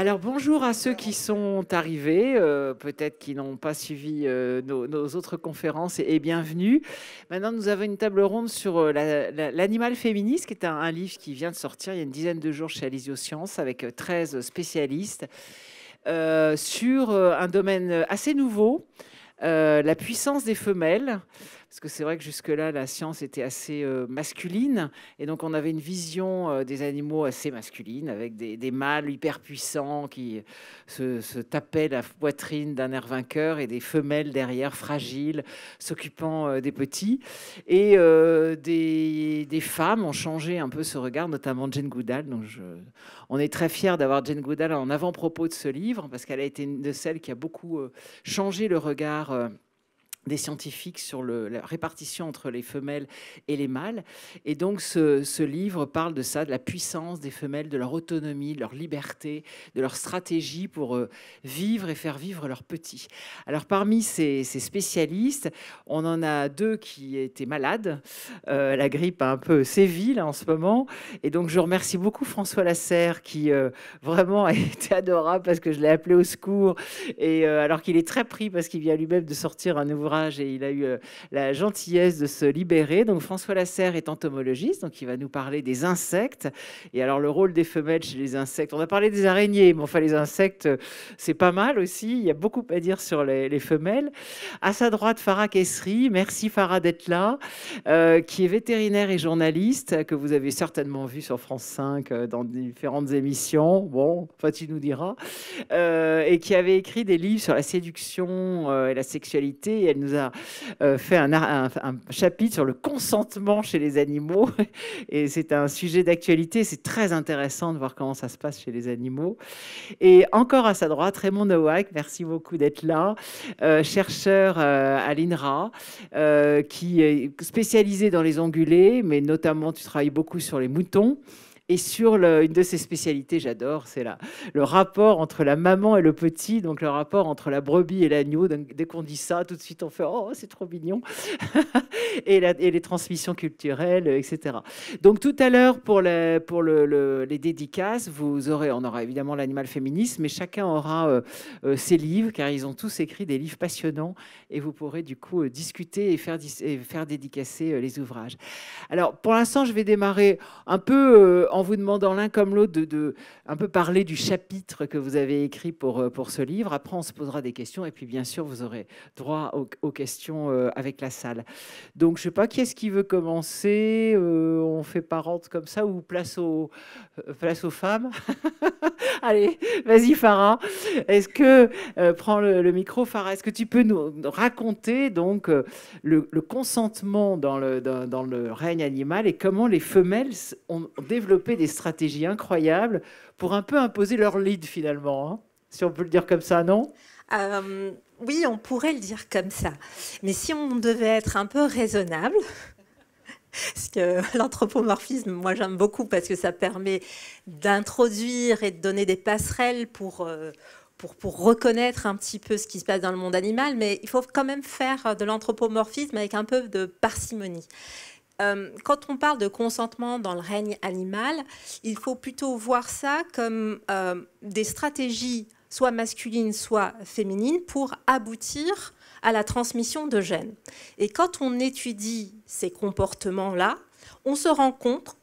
Alors bonjour à ceux qui sont arrivés, peut-être qui n'ont pas suivi nos autres conférences et bienvenue. Maintenant, nous avons une table ronde sur l'animal féministe, qui est un livre qui vient de sortir il y a une dizaine de jours chez Alizio Science avec 13 spécialistes sur un domaine assez nouveau, la puissance des femelles. Parce que c'est vrai que jusque-là, la science était assez masculine. Et donc, on avait une vision des animaux assez masculine, avec des mâles hyper puissants qui se tapaient la poitrine d'un air vainqueur et des femelles derrière, fragiles, s'occupant des petits. Et des femmes ont changé un peu ce regard, notamment Jane Goodall. Donc, on est très fiers d'avoir Jane Goodall en avant-propos de ce livre, parce qu'elle a été une de celles qui a beaucoup changé le regard des scientifiques sur la répartition entre les femelles et les mâles. Et donc, ce livre parle de ça, de la puissance des femelles, de leur autonomie, de leur liberté, de leur stratégie pour vivre et faire vivre leurs petits. Alors, parmi ces spécialistes, on en a deux qui étaient malades. La grippe a un peu sévi là, en ce moment. Et donc, je remercie beaucoup François Lasserre qui vraiment a été adorable parce que je l'ai appelé au secours. Et alors qu'il est très pris parce qu'il vient lui-même de sortir un ouvrage et il a eu la gentillesse de se libérer. Donc François Lasserre est entomologiste, donc il va nous parler des insectes. Et alors le rôle des femelles chez les insectes, on a parlé des araignées, mais enfin les insectes, c'est pas mal aussi. Il y a beaucoup à dire sur les femelles. À sa droite, Farah Kessri. Merci Farah d'être là, qui est vétérinaire et journaliste, que vous avez certainement vu sur France 5 dans différentes émissions. Bon, enfin tu nous diras. Et qui avait écrit des livres sur la séduction et la sexualité. Et elle nous a fait un chapitre sur le consentement chez les animaux. Et c'est un sujet d'actualité. C'est très intéressant de voir comment ça se passe chez les animaux. Et encore à sa droite, Raymond Nowak, merci beaucoup d'être là, chercheur à l'INRA, qui est spécialisé dans les ongulés, mais notamment tu travailles beaucoup sur les moutons. Et sur une de ses spécialités, j'adore, c'est le rapport entre la maman et le petit, donc le rapport entre la brebis et l'agneau. Dès qu'on dit ça, tout de suite, on fait «Oh, c'est trop mignon» et les transmissions culturelles, etc. Donc tout à l'heure, pour les dédicaces, on aura évidemment l'animal féministe, mais chacun aura ses livres, car ils ont tous écrit des livres passionnants, et vous pourrez du coup discuter et faire dédicacer les ouvrages. Alors, pour l'instant, je vais démarrer un peu en vous demandant l'un comme l'autre de un peu parler du chapitre que vous avez écrit pour ce livre. Après, on se posera des questions et puis, bien sûr, vous aurez droit aux questions avec la salle. Donc, je ne sais pas qui est-ce qui veut commencer. On fait parente comme ça ou place aux femmes. Allez, vas-y, Farah. Est-ce que, prends le micro, Farah, est-ce que tu peux nous raconter donc le consentement dans le règne animal et comment les femelles ont développé des stratégies incroyables pour un peu imposer leur lead finalement, hein, si on peut le dire comme ça, non? Oui, on pourrait le dire comme ça. Mais si on devait être un peu raisonnable, parce que l'anthropomorphisme, moi j'aime beaucoup parce que ça permet d'introduire et de donner des passerelles pour reconnaître un petit peu ce qui se passe dans le monde animal, mais il faut quand même faire de l'anthropomorphisme avec un peu de parcimonie. Quand on parle de consentement dans le règne animal, il faut plutôt voir ça comme des stratégies soit masculines, soit féminines pour aboutir à la transmission de gènes. Et quand on étudie ces comportements-là, on se rend compte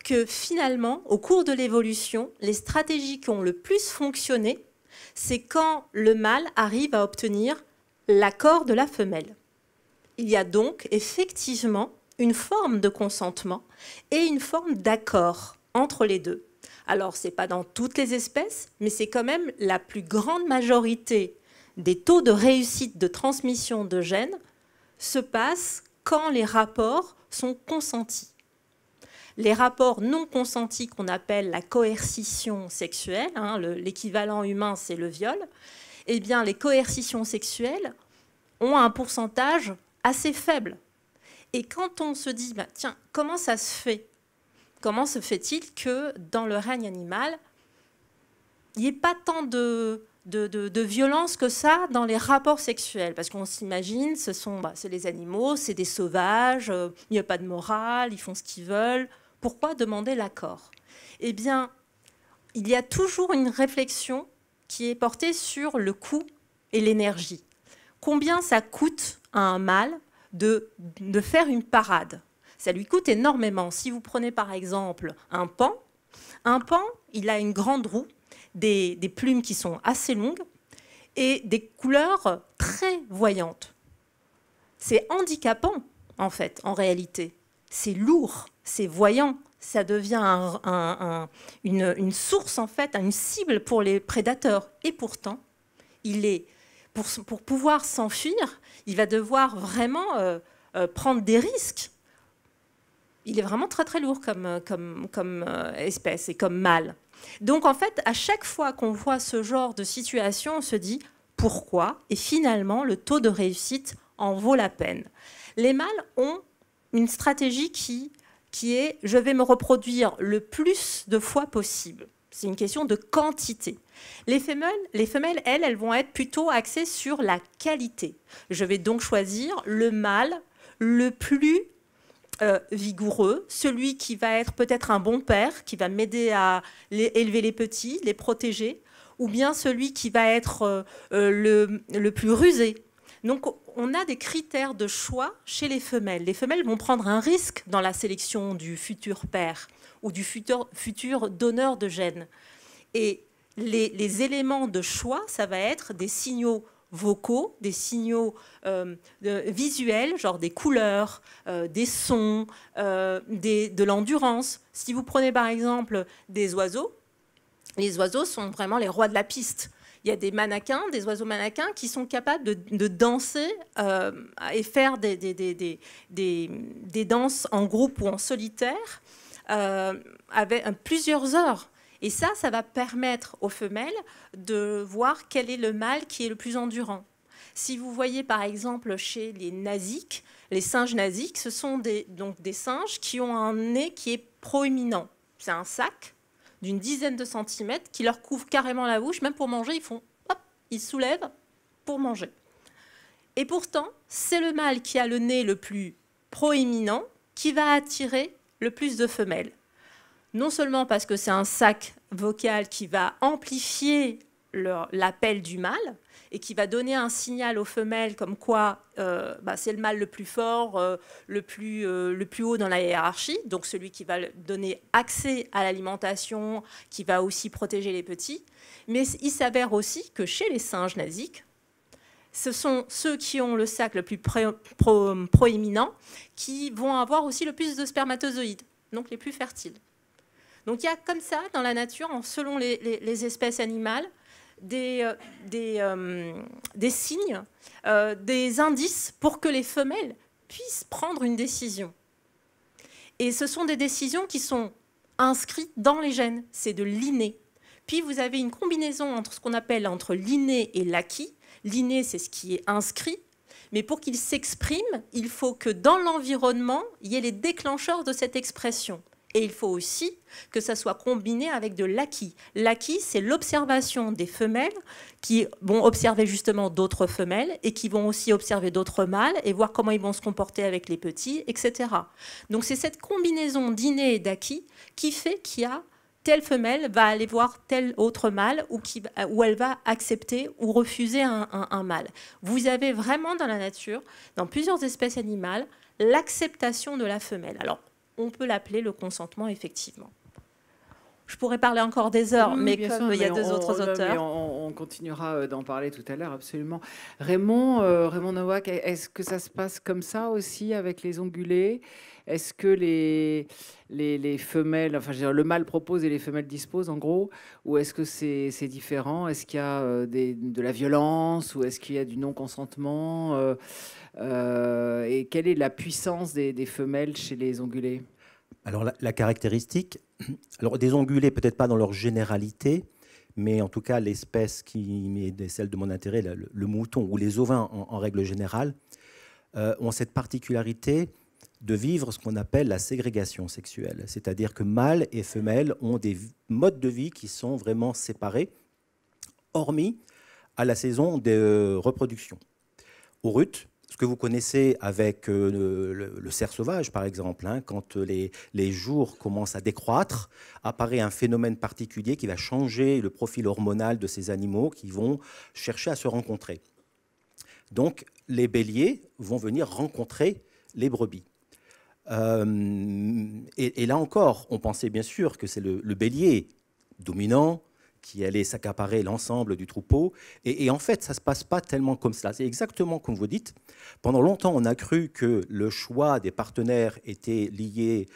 que finalement, au cours de l'évolution, les stratégies qui ont le plus fonctionné, c'est quand le mâle arrive à obtenir l'accord de la femelle. Il y a donc effectivement une forme de consentement et une forme d'accord entre les deux. Alors, ce n'est pas dans toutes les espèces, mais c'est quand même la plus grande majorité des taux de réussite de transmission de gènes se passent quand les rapports sont consentis. Les rapports non consentis qu'on appelle la coercition sexuelle, hein, l'équivalent humain c'est le viol, eh bien les coercitions sexuelles ont un pourcentage assez faible. Et quand on se dit, bah, tiens, comment ça se fait? Comment se fait-il que dans le règne animal, il n'y ait pas tant de violence que ça dans les rapports sexuels? Parce qu'on s'imagine, c'est les animaux, c'est des sauvages, il n'y a pas de morale, ils font ce qu'ils veulent. Pourquoi demander l'accord? Eh bien, il y a toujours une réflexion qui est portée sur le coût et l'énergie. Combien ça coûte à un mâle de faire une parade? Ça lui coûte énormément. Si vous prenez par exemple un paon, il a une grande roue, des plumes qui sont assez longues et des couleurs très voyantes. C'est handicapant, en fait, en réalité. C'est lourd, c'est voyant. Ça devient une source, en fait, une cible pour les prédateurs. Et pourtant, pour pouvoir s'enfuir, il va devoir vraiment prendre des risques. Il est vraiment très, très lourd comme espèce et comme mâle. Donc, en fait, à chaque fois qu'on voit ce genre de situation, on se dit pourquoi? Et finalement, le taux de réussite en vaut la peine. Les mâles ont une stratégie qui est « je vais me reproduire le plus de fois possible ». C'est une question de quantité. Les femelles, elles vont être plutôt axées sur la qualité. Je vais donc choisir le mâle le plus vigoureux, celui qui va être peut-être un bon père, qui va m'aider à élever les petits, les protéger, ou bien celui qui va être le plus rusé. Donc, on a des critères de choix chez les femelles. Les femelles vont prendre un risque dans la sélection du futur père ou du futur donneur de gènes. Et les éléments de choix, ça va être des signaux vocaux, des signaux visuels, genre des couleurs, des sons, de l'endurance. Si vous prenez par exemple des oiseaux, les oiseaux sont vraiment les rois de la piste. Il y a des mannequins, des oiseaux mannequins qui sont capables de danser et faire des danses en groupe ou en solitaire avec plusieurs heures. Et ça va permettre aux femelles de voir quel est le mâle qui est le plus endurant. Si vous voyez par exemple chez les nasiques, les singes nasiques, ce sont donc des singes qui ont un nez qui est proéminent. C'est un sac d'une dizaine de centimètres qui leur couvre carrément la bouche. Même pour manger, ils font hop, ils soulèvent pour manger. Et pourtant, c'est le mâle qui a le nez le plus proéminent qui va attirer le plus de femelles. Non seulement parce que c'est un sac vocal qui va amplifier l'appel du mâle et qui va donner un signal aux femelles comme quoi c'est le mâle le plus fort, le plus haut dans la hiérarchie, donc celui qui va donner accès à l'alimentation, qui va aussi protéger les petits. Mais il s'avère aussi que chez les singes nasiques, ce sont ceux qui ont le sac le plus proéminent qui vont avoir aussi le plus de spermatozoïdes, donc les plus fertiles. Donc il y a comme ça, dans la nature, selon les espèces animales, des signes, des indices pour que les femelles puissent prendre une décision. Et ce sont des décisions qui sont inscrites dans les gènes, c'est de l'inné. Puis vous avez une combinaison entre ce qu'on appelle entre l'inné et l'acquis. L'inné, c'est ce qui est inscrit, mais pour qu'il s'exprime, il faut que dans l'environnement, il y ait les déclencheurs de cette expression. Et il faut aussi que ça soit combiné avec de l'acquis. L'acquis, c'est l'observation des femelles qui vont observer justement d'autres femelles et qui vont aussi observer d'autres mâles et voir comment ils vont se comporter avec les petits, etc. Donc c'est cette combinaison d'inné et d'acquis qui fait qu'il y a telle femelle va aller voir tel autre mâle ou elle va accepter ou refuser un mâle. Vous avez vraiment dans la nature, dans plusieurs espèces animales, l'acceptation de la femelle. Alors, on peut l'appeler le consentement, effectivement. Je pourrais parler encore des heures, mais comme il y a deux autres auteurs... On continuera d'en parler tout à l'heure, absolument. Raymond Nowak, est-ce que ça se passe comme ça aussi avec les ongulés? Est-ce que les femelles, enfin, je veux dire, le mâle propose et les femelles disposent, en gros? Ou est-ce que c'est différent? Est-ce qu'il y a de la violence? Ou est-ce qu'il y a du non-consentement? Et quelle est la puissance des femelles chez les ongulés? Alors la caractéristique, alors des ongulés peut-être pas dans leur généralité, mais en tout cas l'espèce qui est celle de mon intérêt, le mouton ou les ovins en règle générale, ont cette particularité de vivre ce qu'on appelle la ségrégation sexuelle, c'est-à-dire que mâles et femelles ont des modes de vie qui sont vraiment séparés, hormis à la saison de reproduction. Au rut, que vous connaissez avec le cerf sauvage, par exemple, hein, quand les jours commencent à décroître, apparaît un phénomène particulier qui va changer le profil hormonal de ces animaux qui vont chercher à se rencontrer. Donc, les béliers vont venir rencontrer les brebis. Et là encore, on pensait bien sûr que c'est le bélier dominant qui allait s'accaparer l'ensemble du troupeau. Et en fait, ça ne se passe pas tellement comme cela. C'est exactement comme vous dites. Pendant longtemps, on a cru que le choix des partenaires était lié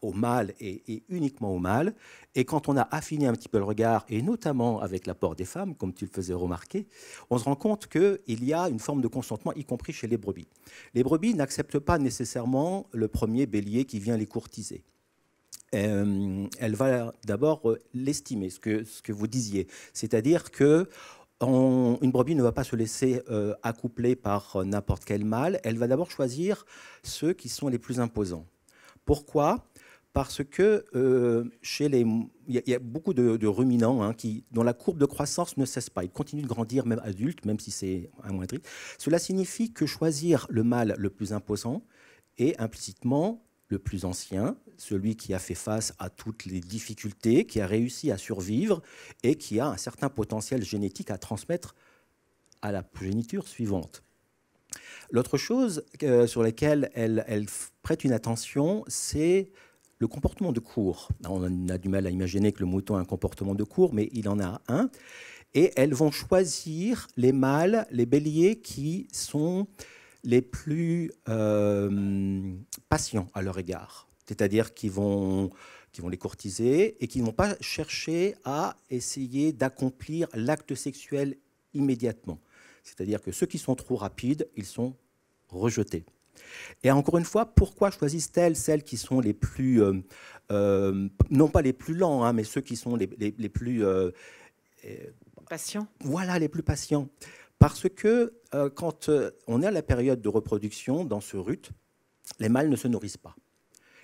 au mâle et uniquement au mâle. Et quand on a affiné un petit peu le regard, et notamment avec l'apport des femmes, comme tu le faisais remarquer, on se rend compte qu'il y a une forme de consentement, y compris chez les brebis. Les brebis n'acceptent pas nécessairement le premier bélier qui vient les courtiser. Elle va d'abord l'estimer, ce que vous disiez. C'est-à-dire que une brebis ne va pas se laisser accoupler par n'importe quel mâle. Elle va d'abord choisir ceux qui sont les plus imposants. Pourquoi ? Parce que il y a beaucoup de ruminants hein, dont la courbe de croissance ne cesse pas. Ils continuent de grandir même adultes, même si c'est amoindri. Cela signifie que choisir le mâle le plus imposant est implicitement le plus ancien, celui qui a fait face à toutes les difficultés, qui a réussi à survivre et qui a un certain potentiel génétique à transmettre à la progéniture suivante. L'autre chose sur laquelle elle prête une attention, c'est le comportement de cour. On a du mal à imaginer que le mouton a un comportement de cour, mais il en a un. Et elles vont choisir les mâles, les béliers qui sont les plus patients à leur égard. C'est-à-dire qu'ils vont les courtiser et qui ne vont pas chercher à essayer d'accomplir l'acte sexuel immédiatement. C'est-à-dire que ceux qui sont trop rapides, ils sont rejetés. Et encore une fois, pourquoi choisissent-elles celles qui sont les plus, non pas les plus lents, hein, mais ceux qui sont les plus... patients. Voilà, les plus patients. Parce que quand on est à la période de reproduction, dans ce rut, les mâles ne se nourrissent pas.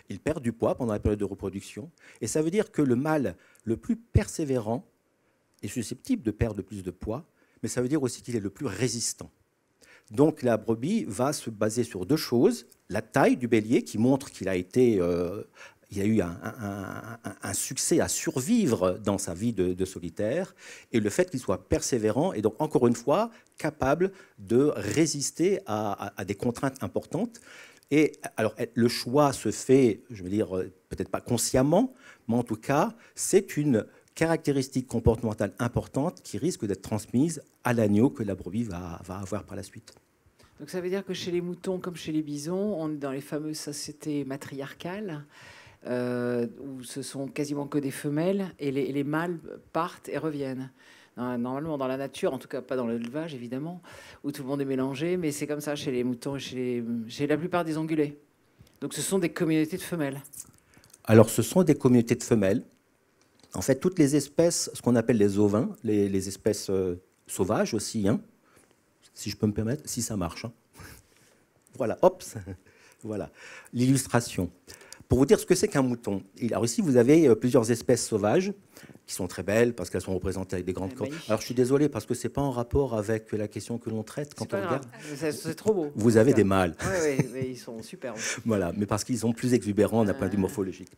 Ils perdent du poids pendant la période de reproduction. Et ça veut dire que le mâle le plus persévérant est susceptible de perdre plus de poids, mais ça veut dire aussi qu'il est le plus résistant. Donc la brebis va se baser sur deux choses. La taille du bélier, qui montre qu'il a été... il a eu un succès à survivre dans sa vie de solitaire, et le fait qu'il soit persévérant et donc, encore une fois, capable de résister à des contraintes importantes. Et alors, le choix se fait, je veux dire, peut-être pas consciemment, mais en tout cas, c'est une caractéristique comportementale importante qui risque d'être transmise à l'agneau que la brebis va avoir par la suite. Donc ça veut dire que chez les moutons, comme chez les bisons, on est dans les fameuses sociétés matriarcales, où ce sont quasiment que des femelles, et les mâles partent et reviennent. Normalement, dans la nature, en tout cas pas dans l'élevage, évidemment, où tout le monde est mélangé, mais c'est comme ça chez les moutons et chez la plupart des ongulés. Donc ce sont des communautés de femelles. Alors ce sont des communautés de femelles. En fait, toutes les espèces, ce qu'on appelle les ovins, les espèces sauvages aussi, hein, si je peux me permettre, si ça marche. Hein. Voilà, hop, voilà, l'illustration. Pour vous dire ce que c'est qu'un mouton. Alors ici, vous avez plusieurs espèces sauvages qui sont très belles parce qu'elles sont représentées avec des grandes cornes. Alors je suis désolé parce que c'est pas en rapport avec la question que l'on traite quand on regarde. C'est trop beau. Vous avez des mâles. Oui, mais ils sont superbes. Voilà, mais parce qu'ils sont plus exubérants d'un point de vue morphologique.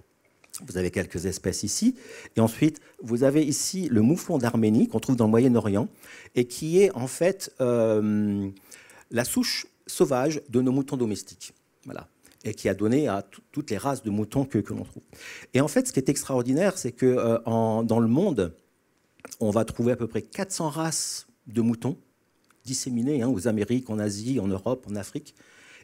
Vous avez quelques espèces ici. Et ensuite, vous avez ici le mouflon d'Arménie qu'on trouve dans le Moyen-Orient et qui est en fait la souche sauvage de nos moutons domestiques. Voilà. Et qui a donné à toutes les races de moutons que l'on trouve. Et en fait, ce qui est extraordinaire, c'est que dans le monde, on va trouver à peu près 400 races de moutons disséminées hein, aux Amériques, en Asie, en Europe, en Afrique.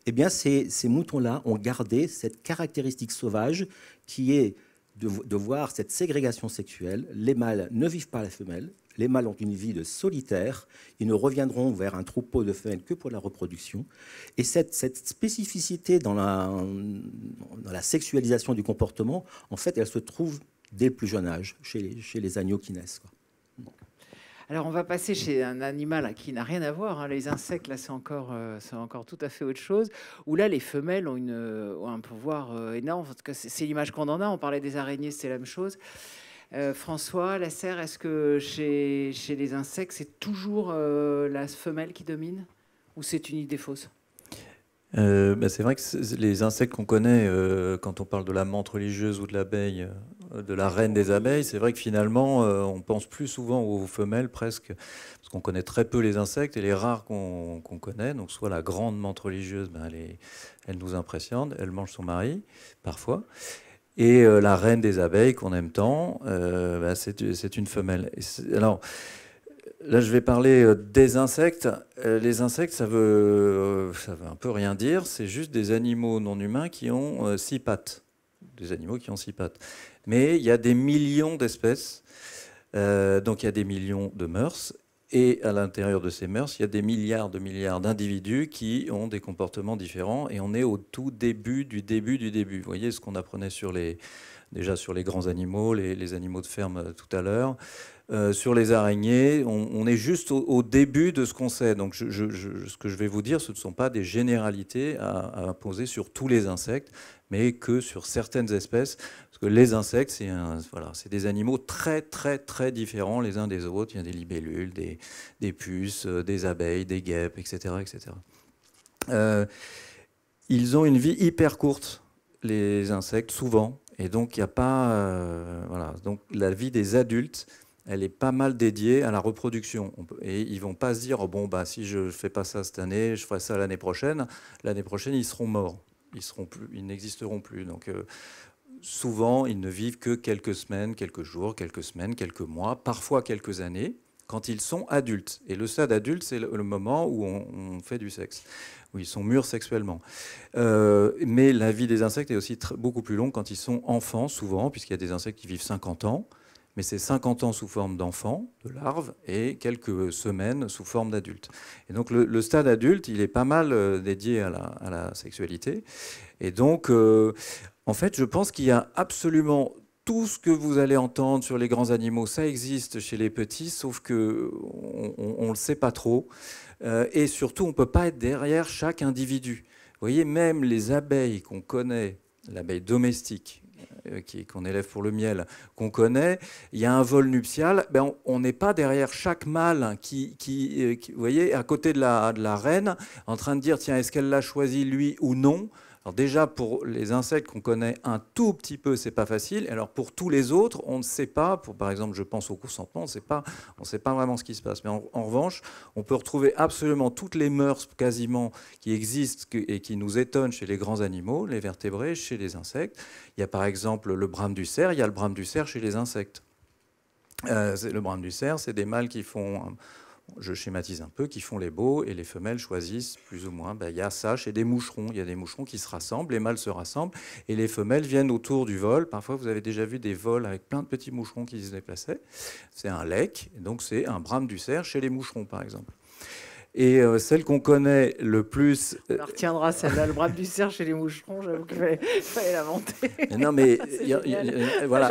Eh bien, ces moutons-là ont gardé cette caractéristique sauvage qui est de voir cette ségrégation sexuelle. Les mâles ne vivent pas la femelle. Les mâles ont une vie de solitaire. Ils ne reviendront vers un troupeau de femelles que pour la reproduction. Et cette spécificité dans la sexualisation du comportement, en fait, elle se trouve dès le plus jeune âge, chez les agneaux qui naissent, quoi. Alors, on va passer chez un animal qui n'a rien à voir. Hein. Les insectes, là, c'est encore tout à fait autre chose. Où là, les femelles ont un pouvoir énorme. En tout cas, c'est l'image qu'on en a. On parlait des araignées, c'est la même chose. François Lasserre, est-ce que chez les insectes, c'est toujours la femelle qui domine ou c'est une idée fausse ? C'est vrai que les insectes qu'on connaît, quand on parle de la menthe religieuse ou de l'abeille, de la reine des abeilles, c'est vrai que finalement, on pense plus souvent aux femelles presque, parce qu'on connaît très peu les insectes, et les rares qu'on connaît, donc soit la grande menthe religieuse, elle nous impressionne, elle mange son mari, parfois, et la reine des abeilles qu'on aime tant, c'est une femelle. Alors, là, je vais parler des insectes. Les insectes, ça veut un peu rien dire. C'est juste des animaux non humains qui ont 6 pattes. Des animaux qui ont 6 pattes. Mais il y a des millions d'espèces. Donc il y a des millions de mœurs. Et à l'intérieur de ces mœurs, il y a des milliards d'individus qui ont des comportements différents. Et on est au tout début du début du début. Vous voyez ce qu'on apprenait déjà sur les grands animaux, les animaux de ferme tout à l'heure. Sur les araignées, on est juste au début de ce qu'on sait. Donc ce que je vais vous dire, ce ne sont pas des généralités à imposer sur tous les insectes, mais que sur certaines espèces. Parce que les insectes, c'est des animaux très très très différents les uns des autres. Il y a des libellules, des puces, des abeilles, des guêpes, etc. etc. Ils ont une vie hyper courte, les insectes, souvent. Et donc, il n'y a pas... voilà. Donc, la vie des adultes, elle est pas mal dédiée à la reproduction. Et ils vont pas se dire, oh, bon, bah, si je ne fais pas ça cette année, je ferai ça l'année prochaine. L'année prochaine, ils seront morts. Ils n'existeront plus. Donc, souvent, ils ne vivent que quelques semaines, quelques jours, quelques semaines, quelques mois, parfois quelques années, quand ils sont adultes. Et le stade adulte, c'est le moment où on fait du sexe, où ils sont mûrs sexuellement. Mais la vie des insectes est aussi beaucoup plus longue quand ils sont enfants, souvent, puisqu'il y a des insectes qui vivent 50 ans. Mais c'est 50 ans sous forme d'enfants, de larves, et quelques semaines sous forme d'adultes. Et donc le stade adulte, il est pas mal dédié à la sexualité. Et donc, en fait, je pense qu'il y a absolument tout ce que vous allez entendre sur les grands animaux, ça existe chez les petits, sauf qu'on ne le sait pas trop. Et surtout, on ne peut pas être derrière chaque individu. Vous voyez, même les abeilles qu'on connaît, l'abeille domestique, qu'on élève pour le miel, qu'on connaît, il y a un vol nuptial, on n'est pas derrière chaque mâle qui vous voyez, à côté de la reine, en train de dire, tiens, est-ce qu'elle l'a choisi lui ou non? Alors déjà, pour les insectes qu'on connaît un tout petit peu, c'est pas facile. Alors pour tous les autres, on ne sait pas. Par exemple, je pense au consentement, on ne sait pas vraiment ce qui se passe. Mais en revanche, on peut retrouver absolument toutes les mœurs quasiment qui existent et qui nous étonnent chez les grands animaux, les vertébrés, chez les insectes. Il y a par exemple le brame du cerf. Il y a le brame du cerf chez les insectes. Le brame du cerf, c'est des mâles qui font... je schématise un peu, qui font les beaux, et les femelles choisissent plus ou moins. Il y a ça chez des moucherons. Il y a des moucherons qui se rassemblent, les mâles se rassemblent, et les femelles viennent autour du vol. Parfois, vous avez déjà vu des vols avec plein de petits moucherons qui se déplaçaient. C'est un lek, donc c'est un brame du cerf chez les moucherons, par exemple. Et celle qu'on connaît le plus... On retiendra celle-là, le brame du cerf chez les moucherons, j'avoue qu'il fallait l'inventer. Non, mais voilà,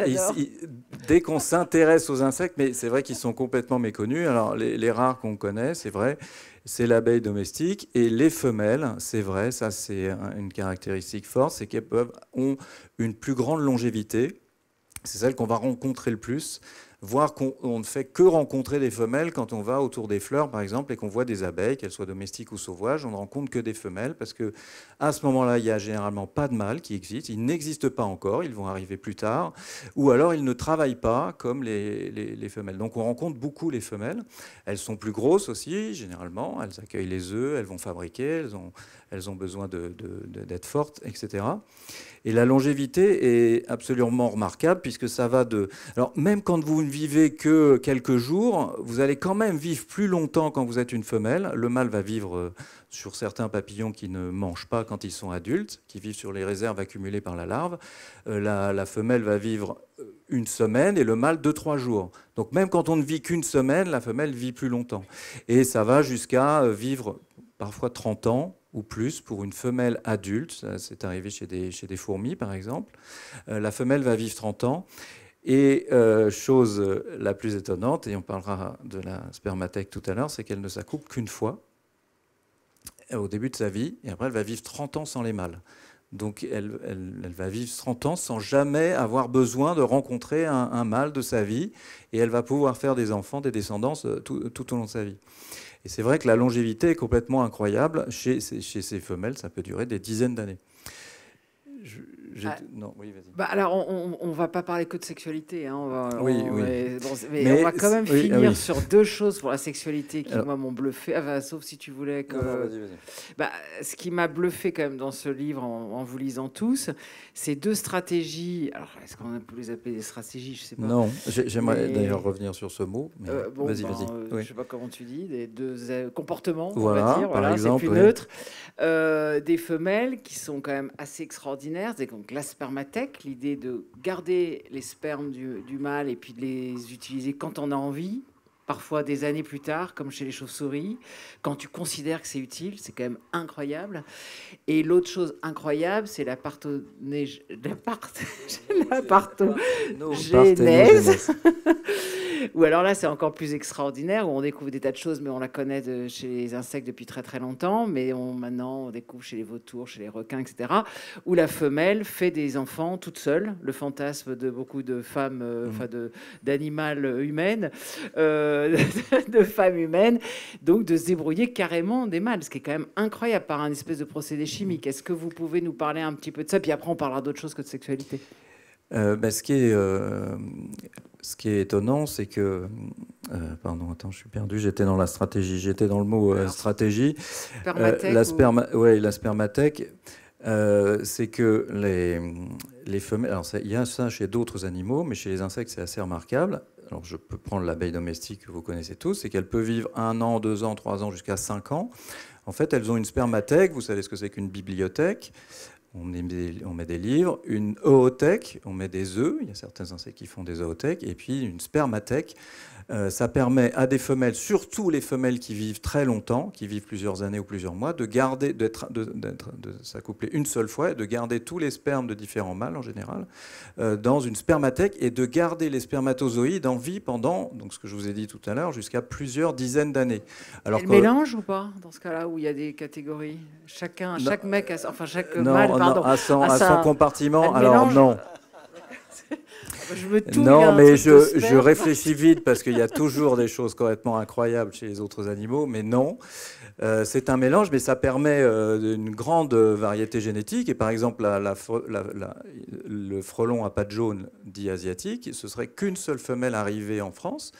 dès qu'on s'intéresse aux insectes, mais c'est vrai qu'ils sont complètement méconnus. Alors, les rares qu'on connaît, c'est vrai, c'est l'abeille domestique. Et les femelles, c'est vrai, ça c'est une caractéristique forte, c'est qu'elles ont une plus grande longévité. C'est celle qu'on va rencontrer le plus. Voire qu'on ne fait que rencontrer des femelles quand on va autour des fleurs, par exemple, et qu'on voit des abeilles, qu'elles soient domestiques ou sauvages, on ne rencontre que des femelles, parce qu'à ce moment-là, il n'y a généralement pas de mâles qui existent. Ils n'existent pas encore, ils vont arriver plus tard, ou alors ils ne travaillent pas comme les femelles. Donc on rencontre beaucoup les femelles. Elles sont plus grosses aussi, généralement, elles accueillent les œufs, elles vont fabriquer, elles ont besoin d'être fortes, etc. Et la longévité est absolument remarquable, puisque ça va de... Alors même quand vous ne vivez que quelques jours, vous allez quand même vivre plus longtemps quand vous êtes une femelle. Le mâle va vivre sur certains papillons qui ne mangent pas quand ils sont adultes, qui vivent sur les réserves accumulées par la larve. La femelle va vivre une semaine et le mâle 2-3 jours. Donc même quand on ne vit qu'une semaine, la femelle vit plus longtemps. Et ça va jusqu'à vivre parfois 30 ans ou plus pour une femelle adulte. C'est arrivé chez des fourmis, par exemple. La femelle va vivre 30 ans. Et chose la plus étonnante, et on parlera de la spermathèque tout à l'heure, c'est qu'elle ne s'accouple qu'une fois au début de sa vie, et après elle va vivre 30 ans sans les mâles. Donc elle va vivre 30 ans sans jamais avoir besoin de rencontrer un mâle de sa vie, et elle va pouvoir faire des enfants, des descendances tout au long de sa vie. Et c'est vrai que la longévité est complètement incroyable. Chez ces femelles, ça peut durer des dizaines d'années. Non, oui, vas-y. Bah alors, on va pas parler que de sexualité, hein, Oui. mais on va quand même finir oui. sur deux choses pour la sexualité qui, Alors, moi, m'ont bluffé. Enfin, sauf si tu voulais que... Non, vas-y. Bah, ce qui m'a bluffé quand même dans ce livre, en vous lisant tous, c'est deux stratégies. Alors, est-ce qu'on peut les appeler des stratégies? Je sais pas. Non, j'aimerais d'ailleurs revenir sur ce mot. Mais Bon, vas-y. Je sais pas comment tu dis, des deux comportements, on Voilà, va dire. par Voilà, exemple, c'est plus neutre. Des femelles qui sont quand même assez extraordinaires. Donc, la spermathèque, l'idée de garder les spermes du mâle et puis de les utiliser quand on a envie, parfois des années plus tard, comme chez les chauves-souris, quand tu considères que c'est utile, c'est quand même incroyable. Et l'autre chose incroyable, c'est la parthenogénèse. Ou alors là, c'est encore plus extraordinaire, où on découvre des tas de choses, mais on la connaît chez les insectes depuis très très longtemps, mais maintenant on découvre chez les vautours, chez les requins, etc., où la femelle fait des enfants toute seule, le fantasme de beaucoup de femmes, d'animales humaines, de femmes humaines, donc de se débrouiller carrément des mâles, ce qui est quand même incroyable par un espèce de procédé chimique. Est-ce que vous pouvez nous parler un petit peu de ça, puis après on parlera d'autre chose que de sexualité? Ce qui est étonnant, c'est que... pardon, attends, je suis perdu, j'étais dans la stratégie, j'étais dans le mot stratégie. La spermathèque, c'est que les femelles... Alors, il y a ça chez d'autres animaux, mais chez les insectes, c'est assez remarquable. Alors, je peux prendre l'abeille domestique que vous connaissez tous, c'est qu'elle peut vivre 1 an, 2 ans, 3 ans, jusqu'à 5 ans. En fait, elles ont une spermathèque, vous savez ce que c'est qu'une bibliothèque. On met des livres, une oothèque, on met des œufs, il y a certains insectes qui font des oothèques, et puis une spermathèque. Ça permet à des femelles, surtout les femelles qui vivent très longtemps, qui vivent plusieurs années ou plusieurs mois, de s'accoupler une seule fois et de garder tous les spermes de différents mâles en général dans une spermathèque et de garder les spermatozoïdes en vie pendant, donc ce que je vous ai dit tout à l'heure, jusqu'à plusieurs dizaines d'années. Alors, mélange ou pas dans ce cas-là où il y a des catégories? Chaque mec, chaque mâle, pardon, à son compartiment. Alors mélange. non. Mais je réfléchis vite parce qu'il y a toujours des choses complètement incroyables chez les autres animaux, mais non. C'est un mélange, mais ça permet une grande variété génétique. Et par exemple, le frelon à pattes jaunes dit asiatique, ce serait qu'une seule femelle arrivée en France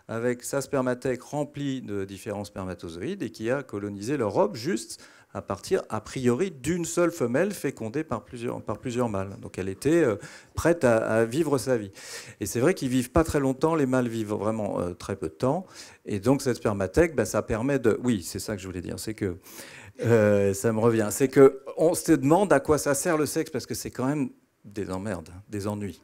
avec sa spermathèque remplie de différents spermatozoïdes et qui a colonisé l'Europe juste à partir, a priori, d'une seule femelle fécondée par plusieurs mâles. Donc elle était prête à vivre sa vie. Et c'est vrai qu'ils vivent pas très longtemps, les mâles vivent vraiment très peu de temps. Et donc cette spermathèque, ça permet de... Oui, c'est ça que je voulais dire, c'est que... ça me revient. C'est qu'on se demande à quoi ça sert le sexe, parce que c'est quand même des emmerdes, des ennuis.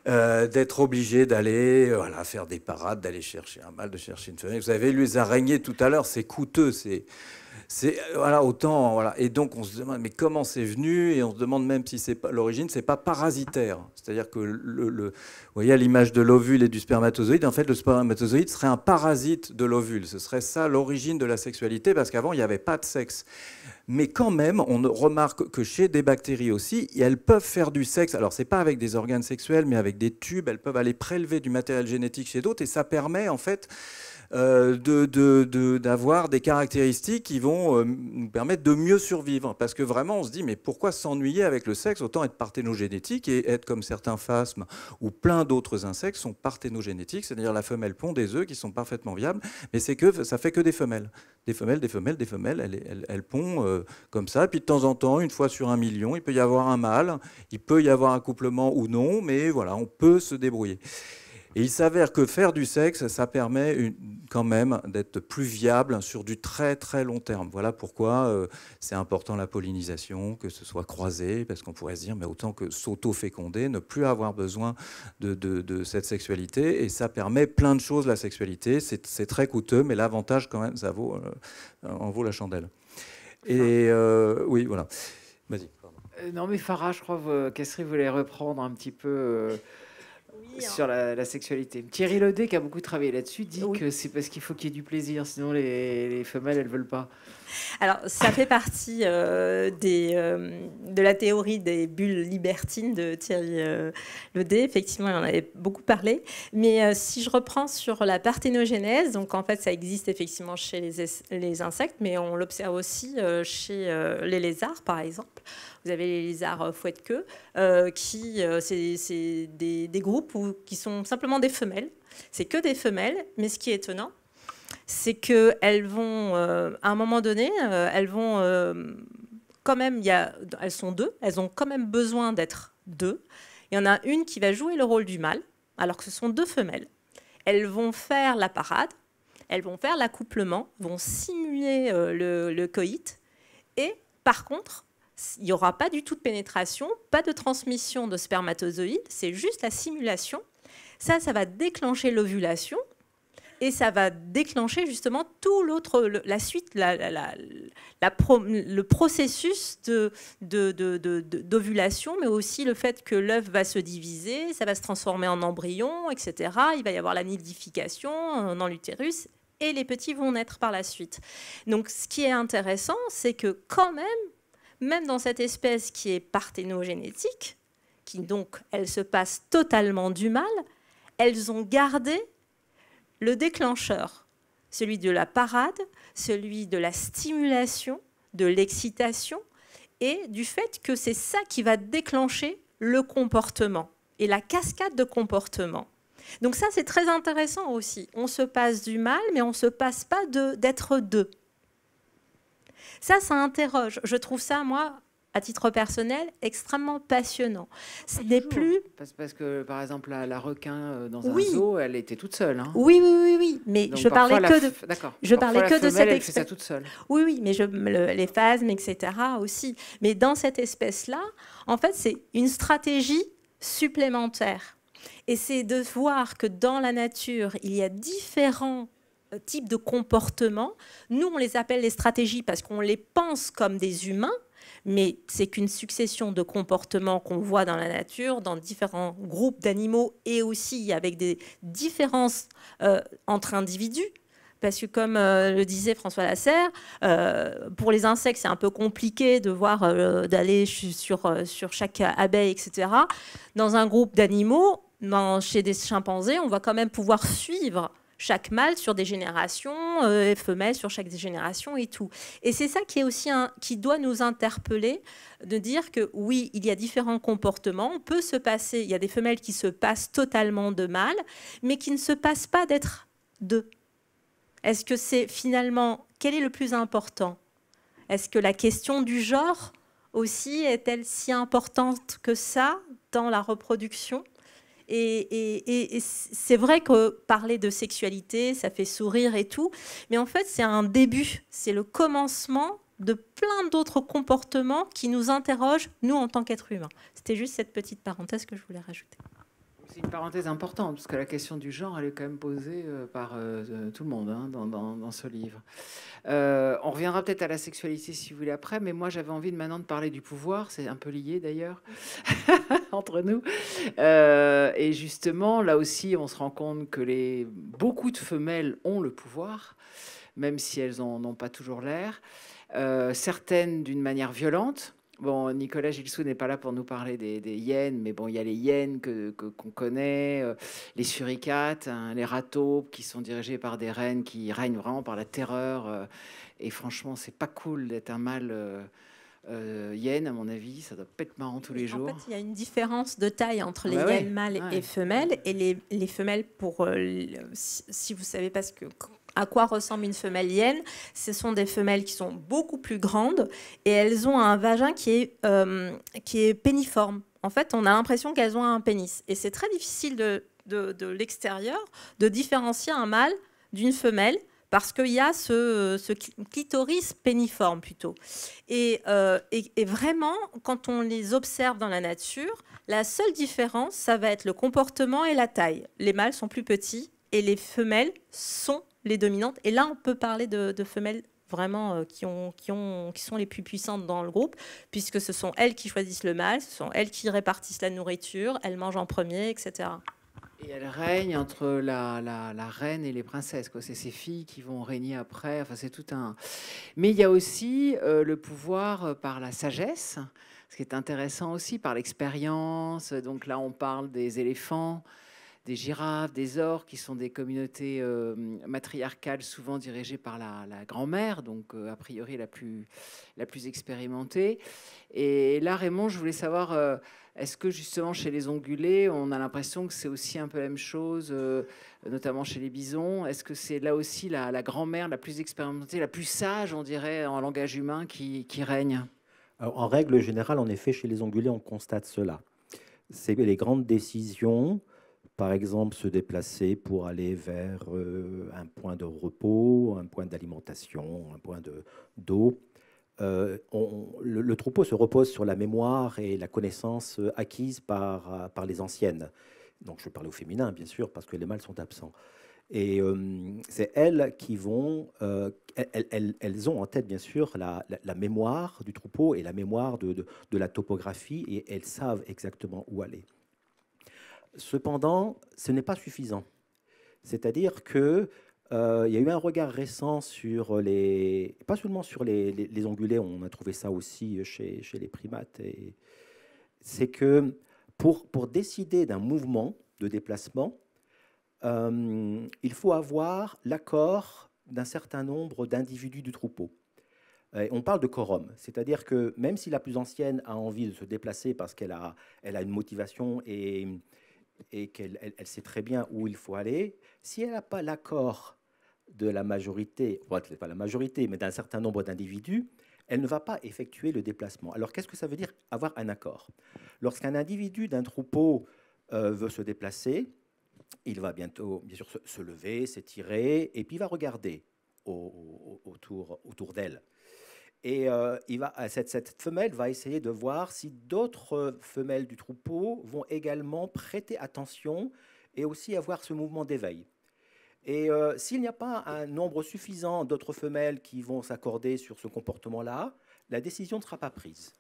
D'être obligé d'aller faire des parades, d'aller chercher un mâle, de chercher une femelle. Vous avez lu les araignées tout à l'heure, c'est coûteux, et donc on se demande mais comment c'est venu, et on se demande même si c'est pas l'origine, c'est pas parasitaire, c'est-à-dire que vous voyez à l'image de l'ovule et du spermatozoïde, en fait le spermatozoïde serait un parasite de l'ovule, ce serait ça l'origine de la sexualité, parce qu'avant il n'y avait pas de sexe. Mais quand même, on remarque que chez des bactéries aussi, elles peuvent faire du sexe. Alors, c'est pas avec des organes sexuels, mais avec des tubes. Elles peuvent aller prélever du matériel génétique chez d'autres, et ça permet en fait d'avoir des caractéristiques qui vont nous permettre de mieux survivre. Parce que vraiment, on se dit, mais pourquoi s'ennuyer avec le sexe? Autant être parthénogénétique et être comme certains phasmes ou plein d'autres insectes sont parthénogénétiques, c'est-à-dire la femelle pond des œufs qui sont parfaitement viables, mais ça fait que des femelles. Des femelles, elles pondent comme ça. Puis de temps en temps, une fois sur 1 million, il peut y avoir un mâle, il peut y avoir un couplement ou non, mais voilà, on peut se débrouiller. Et il s'avère que faire du sexe, ça permet quand même d'être plus viable sur du très très long terme. Voilà pourquoi c'est important la pollinisation, que ce soit croisé, parce qu'on pourrait se dire, mais autant que s'auto-féconder, ne plus avoir besoin de cette sexualité. Et ça permet plein de choses, la sexualité. C'est très coûteux, mais l'avantage quand même, ça en vaut la chandelle. Et oui, voilà. Vas-y. Non mais Farah, je crois que Kessry voulait reprendre un petit peu... sur la sexualité. Thierry Ledet, qui a beaucoup travaillé là-dessus, dit Oui. que c'est parce qu'il faut qu'il y ait du plaisir, sinon les femelles, elles veulent pas. Alors, ça fait partie de la théorie des bulles libertines de Thierry Ledet. Effectivement, il en avait beaucoup parlé. Mais si je reprends sur la parthénogenèse, donc en fait, ça existe effectivement chez les insectes, mais on l'observe aussi chez les lézards, par exemple. Vous avez les lézards fouette-queue, c'est des groupes qui sont simplement des femelles. C'est que des femelles, mais ce qui est étonnant, c'est qu'elles vont, à un moment donné, elles vont quand même, elles sont deux, elles ont quand même besoin d'être deux. Il y en a une qui va jouer le rôle du mâle, alors que ce sont deux femelles. Elles vont faire la parade, elles vont faire l'accouplement, vont simuler le coït, et par contre, il n'y aura pas du tout de pénétration, pas de transmission de spermatozoïdes, c'est juste la simulation. Ça va déclencher l'ovulation. Et ça va déclencher justement tout la suite, le processus d'ovulation, mais aussi le fait que l'œuf va se diviser, ça va se transformer en embryon, etc. Il va y avoir la nidification dans l'utérus et les petits vont naître par la suite. Donc ce qui est intéressant, c'est que quand même dans cette espèce qui est parthénogénétique, qui donc elle se passe totalement du mâle, elles ont gardé le déclencheur, celui de la parade, celui de la stimulation, de l'excitation et du fait que c'est ça qui va déclencher le comportement et la cascade de comportement. Donc ça, c'est très intéressant aussi. On se passe du mâle, mais on ne se passe pas d'être deux. Ça interroge. Je trouve ça, moi, à titre personnel, extrêmement passionnant. Ce n'est plus... Parce que, par exemple, la requin dans un zoo, elle était toute seule. Hein. Oui. Mais donc, je parlais que de cette espèce. Elle fait ça toute seule. Oui, mais les phasmes, etc. aussi. Mais dans cette espèce-là, en fait, c'est une stratégie supplémentaire. Et c'est de voir que dans la nature, il y a différents types de comportements. Nous, on les appelle les stratégies parce qu'on les pense comme des humains, mais c'est qu'une succession de comportements qu'on voit dans la nature, dans différents groupes d'animaux et aussi avec des différences entre individus. Parce que comme le disait François Lasserre, pour les insectes, c'est un peu compliqué de voir, d'aller sur chaque abeille, etc. Dans un groupe d'animaux, chez des chimpanzés, on va quand même pouvoir suivre chaque mâle sur des générations, et femelles sur chaque génération et tout. Et c'est ça qui est aussi qui doit nous interpeller, de dire que oui, il y a différents comportements, on peut se passer, il y a des femelles qui se passent totalement de mâles, mais qui ne se passent pas d'être deux. Est-ce que c'est finalement, quel est le plus important? Est-ce que la question du genre aussi est-elle si importante que ça dans la reproduction? Et c'est vrai que parler de sexualité, ça fait sourire et tout, mais en fait, c'est un début, c'est le commencement de plein d'autres comportements qui nous interrogent, nous, en tant qu'êtres humains. C'était juste cette petite parenthèse que je voulais rajouter. C'est une parenthèse importante, parce que la question du genre, elle est quand même posée par tout le monde hein, dans ce livre. On reviendra peut-être à la sexualité, si vous voulez, après, mais moi, j'avais envie maintenant de parler du pouvoir, c'est un peu lié d'ailleurs, entre nous. Et justement, là aussi, on se rend compte que beaucoup de femelles ont le pouvoir, même si elles n'en ont pas toujours l'air. Certaines d'une manière violente. Bon, Nicolas Gilsou n'est pas là pour nous parler des hyènes, mais bon, il y a les hyènes qu'on connaît, les suricates, hein, les rataupes qui sont dirigés par des reines qui règnent vraiment par la terreur. Et franchement, c'est pas cool d'être un mâle hyène, à mon avis. Ça doit pas être marrant tous les jours. En fait, il y a une différence de taille entre les hyènes mâles et femelles. Et les femelles, si vous savez pas à quoi ressemble une femelle hyène, ce sont des femelles qui sont beaucoup plus grandes et elles ont un vagin qui est péniforme. En fait, on a l'impression qu'elles ont un pénis. Et c'est très difficile de l'extérieur de différencier un mâle d'une femelle parce qu'il y a ce clitoris péniforme plutôt. Et vraiment, quand on les observe dans la nature, la seule différence, ça va être le comportement et la taille. Les mâles sont plus petits et les femelles sont les dominantes. Et là, on peut parler de femelles vraiment qui sont les plus puissantes dans le groupe, puisque ce sont elles qui choisissent le mâle, ce sont elles qui répartissent la nourriture, elles mangent en premier, etc. Et elle règne entre la reine et les princesses, quoi. C'est ses filles qui vont régner après. Enfin, c'est tout un. Mais il y a aussi le pouvoir par la sagesse, ce qui est intéressant aussi, par l'expérience. Donc là, on parle des éléphants, des girafes, des orques, qui sont des communautés matriarcales, souvent dirigées par la grand-mère, donc a priori la plus expérimentée. Et là, Raymond, je voulais savoir, est-ce que justement chez les ongulés, on a l'impression que c'est aussi un peu la même chose, notamment chez les bisons? Est-ce que c'est là aussi la grand-mère la plus expérimentée, la plus sage, on dirait, en langage humain, qui règne? Alors, en règle générale, en effet, chez les ongulés, on constate cela. C'est les grandes décisions, par exemple se déplacer pour aller vers un point de repos, un point d'alimentation, un point d'eau. Le troupeau se repose sur la mémoire et la connaissance acquise par les anciennes. Donc je parle au féminin, bien sûr, parce que les mâles sont absents. Et c'est elles qui vont, elles ont en tête, bien sûr, la mémoire du troupeau et la mémoire de la topographie, et elles savent exactement où aller. Cependant, ce n'est pas suffisant. C'est-à-dire que il y a eu un regard récent sur pas seulement sur les ongulés, on a trouvé ça aussi chez les primates. C'est que pour décider d'un mouvement de déplacement, il faut avoir l'accord d'un certain nombre d'individus du troupeau. On parle de quorum, c'est-à-dire que même si la plus ancienne a envie de se déplacer parce qu'elle a une motivation et qu'elle sait très bien où il faut aller, si elle n'a pas l'accord de la majorité, peut-être pas la majorité, mais d'un certain nombre d'individus, elle ne va pas effectuer le déplacement. Alors qu'est-ce que ça veut dire avoir un accord? Lorsqu'un individu d'un troupeau veut se déplacer, il va bientôt, bien sûr, se lever, s'étirer, et puis il va regarder autour d'elle. Et cette femelle va essayer de voir si d'autres femelles du troupeau vont également prêter attention et aussi avoir ce mouvement d'éveil. Et s'il n'y a pas un nombre suffisant d'autres femelles qui vont s'accorder sur ce comportement-là, la décision ne sera pas prise.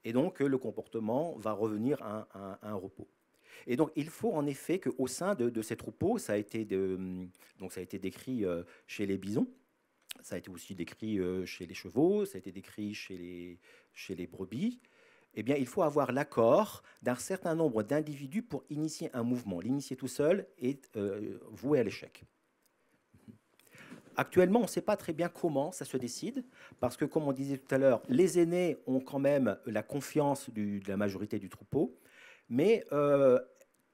Et donc le comportement va revenir à un repos. Et donc il faut en effet qu'au sein de ces troupeaux, ça a été décrit chez les bisons, ça a été aussi décrit chez les chevaux, ça a été décrit chez les brebis. Eh bien, il faut avoir l'accord d'un certain nombre d'individus pour initier un mouvement. L'initier tout seul est voué à l'échec. Actuellement, on ne sait pas très bien comment ça se décide, parce que, comme on disait tout à l'heure, les aînés ont quand même la confiance de la majorité du troupeau, mais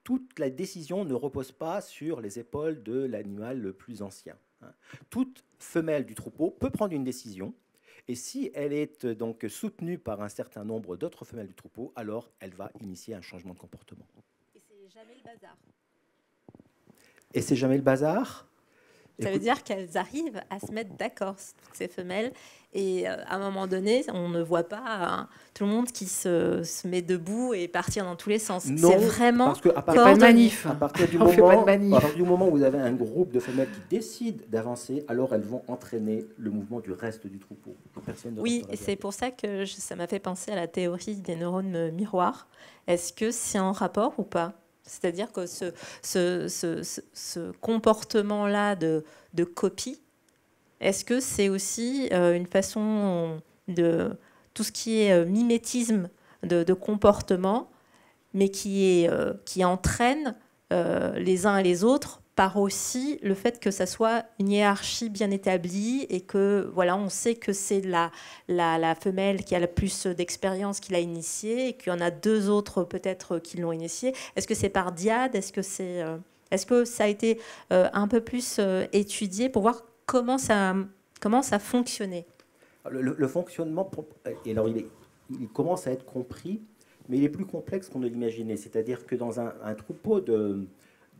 toute la décision ne repose pas sur les épaules de l'animal le plus ancien. Toute femelle du troupeau peut prendre une décision, et si elle est donc soutenue par un certain nombre d'autres femelles du troupeau, alors elle va initier un changement de comportement. Et c'est jamais le bazar. Et c'est jamais le bazar? Ça veut dire qu'elles arrivent à se mettre d'accord, toutes ces femelles. Et à un moment donné, on ne voit pas tout le monde qui se met debout et partir dans tous les sens. Non, c'est vraiment parce qu'à pas de manif. partir du moment où vous avez un groupe de femelles qui décident d'avancer, alors elles vont entraîner le mouvement du reste du troupeau. Oui, et c'est pour ça que ça m'a fait penser à la théorie des neurones miroirs. Est-ce que c'est en rapport ou pas? C'est-à-dire que ce comportement-là de copie, est-ce que c'est aussi une façon de tout ce qui est mimétisme de comportement, mais qui entraîne les uns et les autres par aussi le fait que ça soit une hiérarchie bien établie et que voilà, on sait que c'est la femelle qui a le plus d'expérience qui l'a initiée et qu'il y en a deux autres peut-être qui l'ont initiée. Est-ce que c'est par dyade? Est-ce que ça a été un peu plus étudié pour voir comment ça fonctionnait? Le fonctionnement, alors il commence à être compris, mais il est plus complexe qu'on ne l'imaginait. C'est-à-dire que dans un troupeau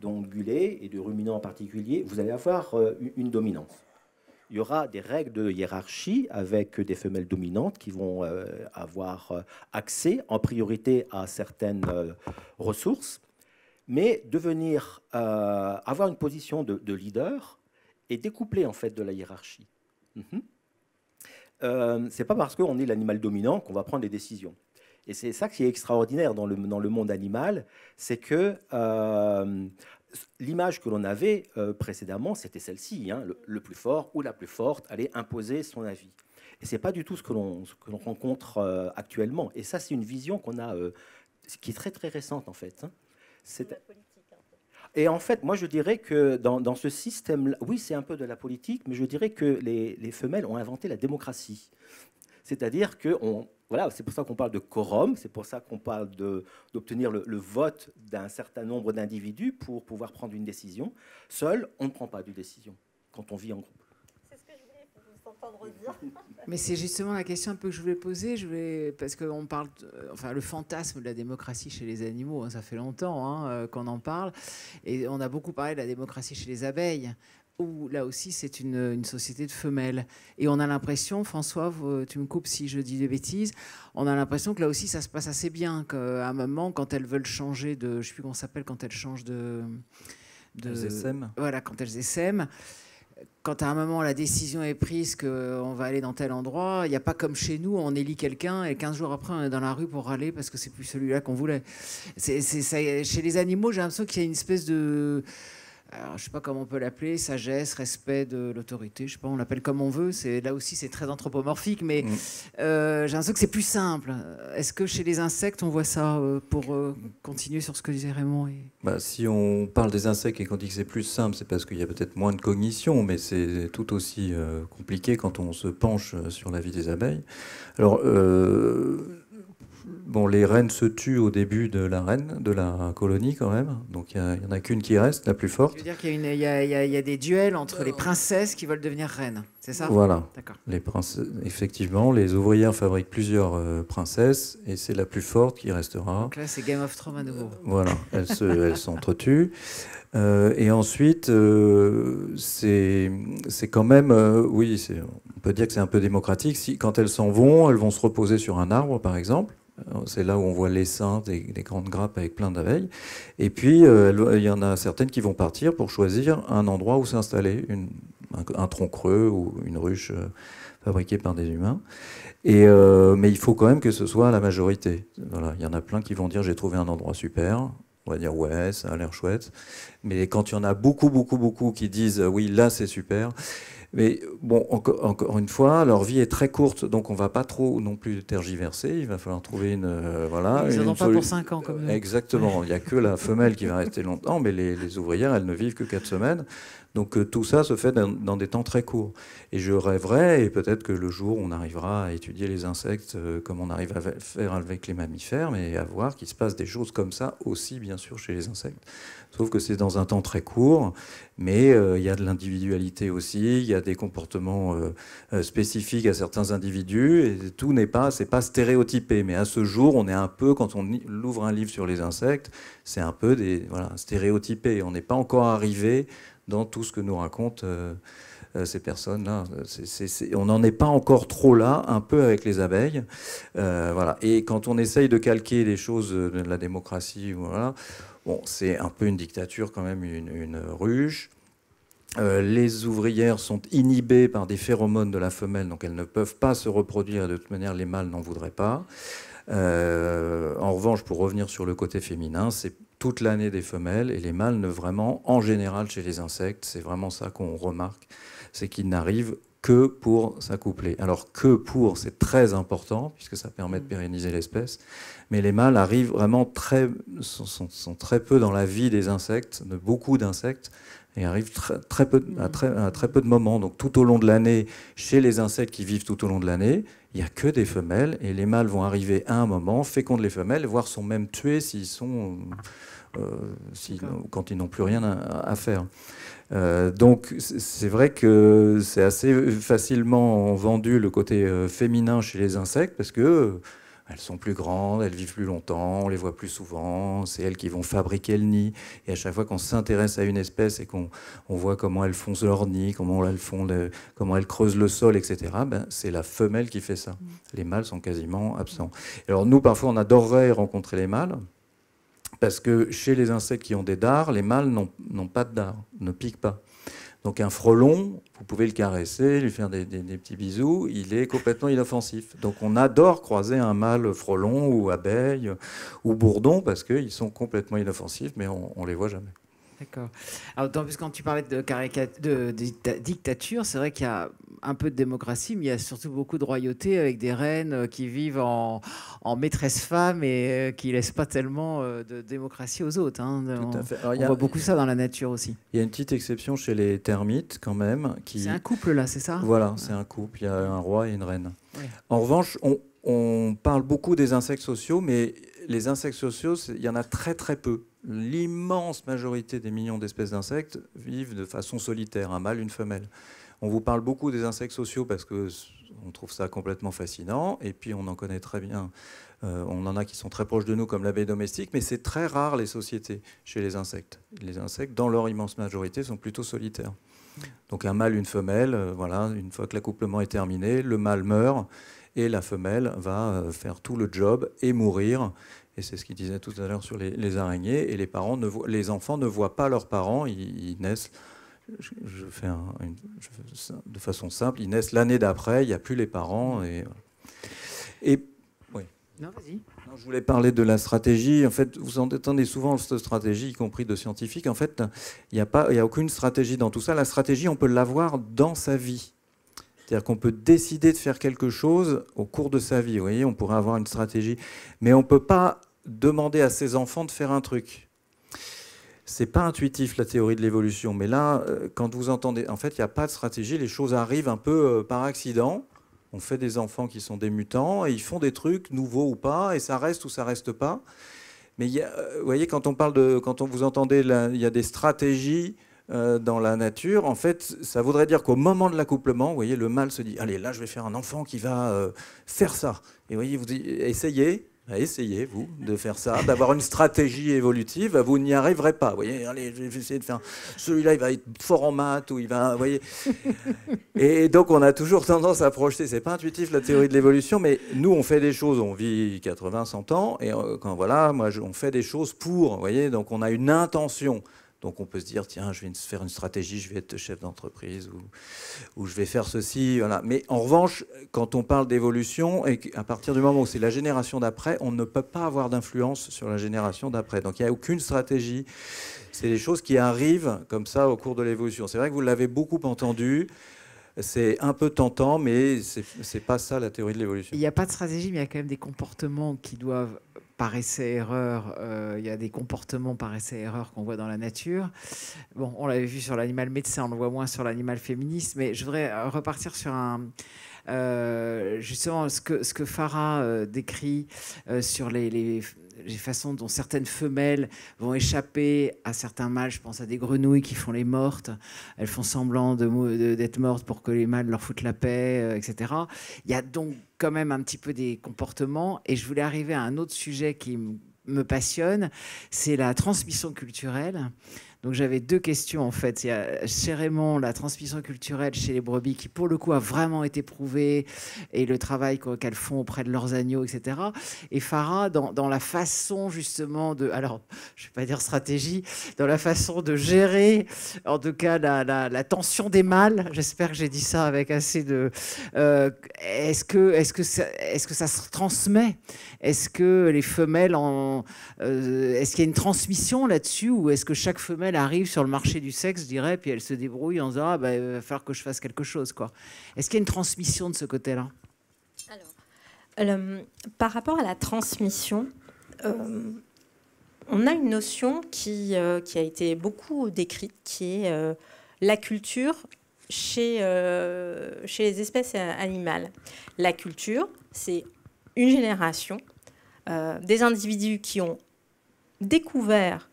d'ongulés et de ruminants en particulier, vous allez avoir une dominance. Il y aura des règles de hiérarchie avec des femelles dominantes qui vont avoir accès en priorité à certaines ressources, mais devenir avoir une position de leader et découpler en fait de la hiérarchie. C'est pas parce qu'on est l'animal dominant qu'on va prendre des décisions. Et c'est ça qui est extraordinaire dans le monde animal, c'est que l'image que l'on avait précédemment, c'était celle-ci, hein, le plus fort ou la plus forte allait imposer son avis. Et ce n'est pas du tout ce que l'on rencontre actuellement. Et ça, c'est une vision qu'on a, qui est très très récente en fait. Hein. Et en fait, moi je dirais que dans ce système-là, oui, c'est un peu de la politique, mais je dirais que les femelles ont inventé la démocratie. C'est-à-dire que, voilà, c'est pour ça qu'on parle de quorum, c'est pour ça qu'on parle d'obtenir le vote d'un certain nombre d'individus pour pouvoir prendre une décision. Seul, on ne prend pas de décision quand on vit en groupe. C'est ce que je voulais vous entendre dire. Mais c'est justement la question un peu que je voulais poser, parce qu'on parle, enfin, le fantasme de la démocratie chez les animaux, hein, ça fait longtemps qu'on en parle, et on a beaucoup parlé de la démocratie chez les abeilles, où là aussi c'est une société de femelles. Et on a l'impression, François, tu me coupes si je dis des bêtises, on a l'impression que là aussi ça se passe assez bien, qu'à un moment, quand elles veulent changer de, je ne sais plus comment ça s'appelle, quand elles changent Elles essaiment. Voilà, quand elles essaiment. Quand à un moment la décision est prise qu'on va aller dans tel endroit, il n'y a pas comme chez nous, on élit quelqu'un et 15 jours après on est dans la rue pour râler parce que c'est plus celui-là qu'on voulait. Ça, chez les animaux, j'ai l'impression qu'il y a une espèce de... Alors, je ne sais pas comment on peut l'appeler, sagesse, respect de l'autorité, je ne sais pas, on l'appelle comme on veut. Là aussi, c'est très anthropomorphique, mais j'ai l'impression que c'est plus simple. Est-ce que chez les insectes, on voit ça pour continuer sur ce que disait Raymond Si on parle des insectes et qu'on dit que c'est plus simple, c'est parce qu'il y a peut-être moins de cognition, mais c'est tout aussi compliqué quand on se penche sur la vie des abeilles. Alors, bon, les reines se tuent au début de la colonie quand même. Donc il n'y en a qu'une qui reste, la plus forte. Je veux dire qu'il y a des duels entre les princesses qui veulent devenir reines, c'est ça? Voilà. D'accord. Effectivement, les ouvrières fabriquent plusieurs princesses et c'est la plus forte qui restera. Donc là, c'est Game of Thrones à nouveau. Voilà, elles s'entretuent. Et ensuite, c'est quand même, oui, on peut dire que c'est un peu démocratique. Quand elles s'en vont, elles vont se reposer sur un arbre, par exemple. C'est là où on voit l'essaim des grandes grappes avec plein d'abeilles. Et puis, il y en a certaines qui vont partir pour choisir un endroit où s'installer, un tronc creux ou une ruche fabriquée par des humains. Mais il faut quand même que ce soit la majorité. Voilà, il y en a plein qui vont dire « j'ai trouvé un endroit super ». On va dire « ouais, ça a l'air chouette ». Mais quand il y en a beaucoup qui disent « oui, là, c'est super », mais bon, encore une fois, leur vie est très courte, donc on ne va pas trop non plus tergiverser. Il va falloir trouver voilà. Ils n'en ont pas pour 5 ans, comme nous. Exactement. Ouais. Il n'y a que la femelle qui va rester longtemps, mais les ouvrières, elles ne vivent que 4 semaines. Donc tout ça se fait dans des temps très courts. Et je rêverais, et peut-être que le jour on arrivera à étudier les insectes comme on arrive à faire avec les mammifères, mais à voir qu'il se passe des choses comme ça aussi, bien sûr, chez les insectes. Sauf que c'est dans un temps très court, mais il y a de l'individualité aussi, il y a des comportements spécifiques à certains individus, et tout c'est pas stéréotypé. Mais à ce jour, on est un peu, quand on ouvre un livre sur les insectes, c'est un peu stéréotypé. On n'est pas encore arrivé dans tout ce que nous racontent ces personnes-là. On n'en est pas encore trop là, un peu avec les abeilles. Voilà. Et quand on essaye de calquer les choses de la démocratie, voilà, bon, c'est un peu une dictature quand même, une ruche. Les ouvrières sont inhibées par des phéromones de la femelle, donc elles ne peuvent pas se reproduire. De toute manière, les mâles n'en voudraient pas. En revanche, pour revenir sur le côté féminin, c'est toute l'année des femelles, et les mâles, vraiment, en général, chez les insectes, c'est vraiment ça qu'on remarque, c'est qu'ils n'arrivent que pour s'accoupler. Alors c'est très important, puisque ça permet de pérenniser l'espèce, mais les mâles arrivent vraiment sont très peu dans la vie des insectes, de beaucoup d'insectes, et arrivent à très peu de moments. Donc tout au long de l'année, chez les insectes qui vivent tout au long de l'année, il n'y a que des femelles, et les mâles vont arriver à un moment, fécondent les femelles, voire sont même tués s'ils sont... quand ils n'ont plus rien à faire. Donc c'est vrai que c'est assez facilement vendu le côté féminin chez les insectes, parce que elles sont plus grandes, elles vivent plus longtemps, on les voit plus souvent, c'est elles qui vont fabriquer le nid. Et à chaque fois qu'on s'intéresse à une espèce et qu'on voit comment elles font leur nid, comment elles creusent le sol, etc., c'est la femelle qui fait ça. Les mâles sont quasiment absents. Alors nous, parfois, on adorerait rencontrer les mâles, parce que chez les insectes qui ont des dards, les mâles n'ont pas de dards, ne piquent pas. Donc un frelon, vous pouvez le caresser, lui faire des petits bisous, il est complètement inoffensif. Donc on adore croiser un mâle frelon ou abeille ou bourdon parce qu'ils sont complètement inoffensifs, mais on ne les voit jamais. D'accord. Alors, quand tu parlais de dictature, c'est vrai qu'il y a un peu de démocratie, mais il y a surtout beaucoup de royauté avec des reines qui vivent en maîtresse femme et qui ne laissent pas tellement de démocratie aux autres. Hein. Tout à fait. Alors, on voit beaucoup ça dans la nature aussi. Il y a une petite exception chez les termites quand même. C'est un couple là, c'est ça? Voilà, c'est un couple. Il y a un roi et une reine. Ouais. En revanche, on parle beaucoup des insectes sociaux, mais les insectes sociaux, il y en a très très peu. L'immense majorité des millions d'espèces d'insectes vivent de façon solitaire, un mâle, une femelle. On vous parle beaucoup des insectes sociaux parce qu'on trouve ça complètement fascinant, et puis on en connaît très bien. On en a qui sont très proches de nous, comme l'abeille domestique, mais c'est très rare les sociétés chez les insectes. Les insectes, dans leur immense majorité, sont plutôt solitaires. Donc un mâle, une femelle, voilà, une fois que l'accouplement est terminé, le mâle meurt, et la femelle va faire tout le job et mourir. Et c'est ce qu'il disait tout à l'heure sur les araignées. Et les enfants ne voient pas leurs parents, ils naissent, je fais de façon simple, ils naissent l'année d'après, il n'y a plus les parents. Et oui. Non, vas-y. Non, je voulais parler de la stratégie. En fait, vous entendez souvent cette stratégie, y compris de scientifiques. En fait, il n'y a aucune stratégie dans tout ça. La stratégie, on peut l'avoir dans sa vie. C'est-à-dire qu'on peut décider de faire quelque chose au cours de sa vie. Vous voyez, on pourrait avoir une stratégie. Mais on ne peut pas demander à ses enfants de faire un truc. C'est pas intuitif, la théorie de l'évolution. Mais là, quand vous entendez... En fait, il n'y a pas de stratégie. Les choses arrivent un peu par accident. On fait des enfants qui sont des mutants et ils font des trucs, nouveaux ou pas, et ça reste ou ça reste pas. Mais vous voyez, quand vous entendez, il y a des stratégies... dans la nature, en fait, ça voudrait dire qu'au moment de l'accouplement, vous voyez, le mâle se dit « Allez, là, je vais faire un enfant qui va faire ça. » Et vous voyez, essayez, vous, de faire ça, d'avoir une stratégie évolutive, vous n'y arriverez pas. Vous voyez, allez, je vais essayer de faire... Celui-là, il va être fort en maths, ou il va... Vous voyez. Et donc, on a toujours tendance à projeter. C'est pas intuitif, la théorie de l'évolution, mais nous, on fait des choses, on vit 80, 100 ans, et quand, voilà, on fait des choses pour, vous voyez, donc on a une intention. Donc on peut se dire, tiens, je vais faire une stratégie, je vais être chef d'entreprise ou je vais faire ceci. Voilà. Mais en revanche, quand on parle d'évolution, et à partir du moment où c'est la génération d'après, on ne peut pas avoir d'influence sur la génération d'après. Donc il n'y a aucune stratégie. C'est des choses qui arrivent comme ça au cours de l'évolution. C'est vrai que vous l'avez beaucoup entendu. C'est un peu tentant, mais c'est pas ça la théorie de l'évolution. Il n'y a pas de stratégie, mais il y a quand même des comportements qui doivent... par essai-erreur, il y a des comportements par essai-erreur qu'on voit dans la nature. Bon, on l'avait vu sur l'animal médecin, on le voit moins sur l'animal féministe, mais je voudrais repartir sur justement ce que Farah décrit sur les façons dont certaines femelles vont échapper à certains mâles. Je pense à des grenouilles qui font les mortes. Elles font semblant d'être mortes pour que les mâles leur foutent la paix, etc. Il y a donc quand même un petit peu des comportements. Et je voulais arriver à un autre sujet qui me passionne, c'est la transmission culturelle. Donc j'avais deux questions en fait. Il y a chez Raymond la transmission culturelle chez les brebis qui pour le coup a vraiment été prouvée et le travail qu'elles font auprès de leurs agneaux, etc. Et Farah dans la façon justement de, alors je ne vais pas dire stratégie, dans la façon de gérer en tout cas la tension des mâles. J'espère que j'ai dit ça avec assez de... Est-ce que ça se transmet? Est-ce que les femelles est-ce qu'il y a une transmission là-dessus ou est-ce que chaque femelle arrive sur le marché du sexe, je dirais, puis elle se débrouille en disant il va falloir que je fasse quelque chose, quoi. Est-ce qu'il y a une transmission de ce côté-là? Alors, par rapport à la transmission, on a une notion qui a été beaucoup décrite, qui est la culture chez les espèces animales. La culture, c'est une génération, des individus qui ont découvert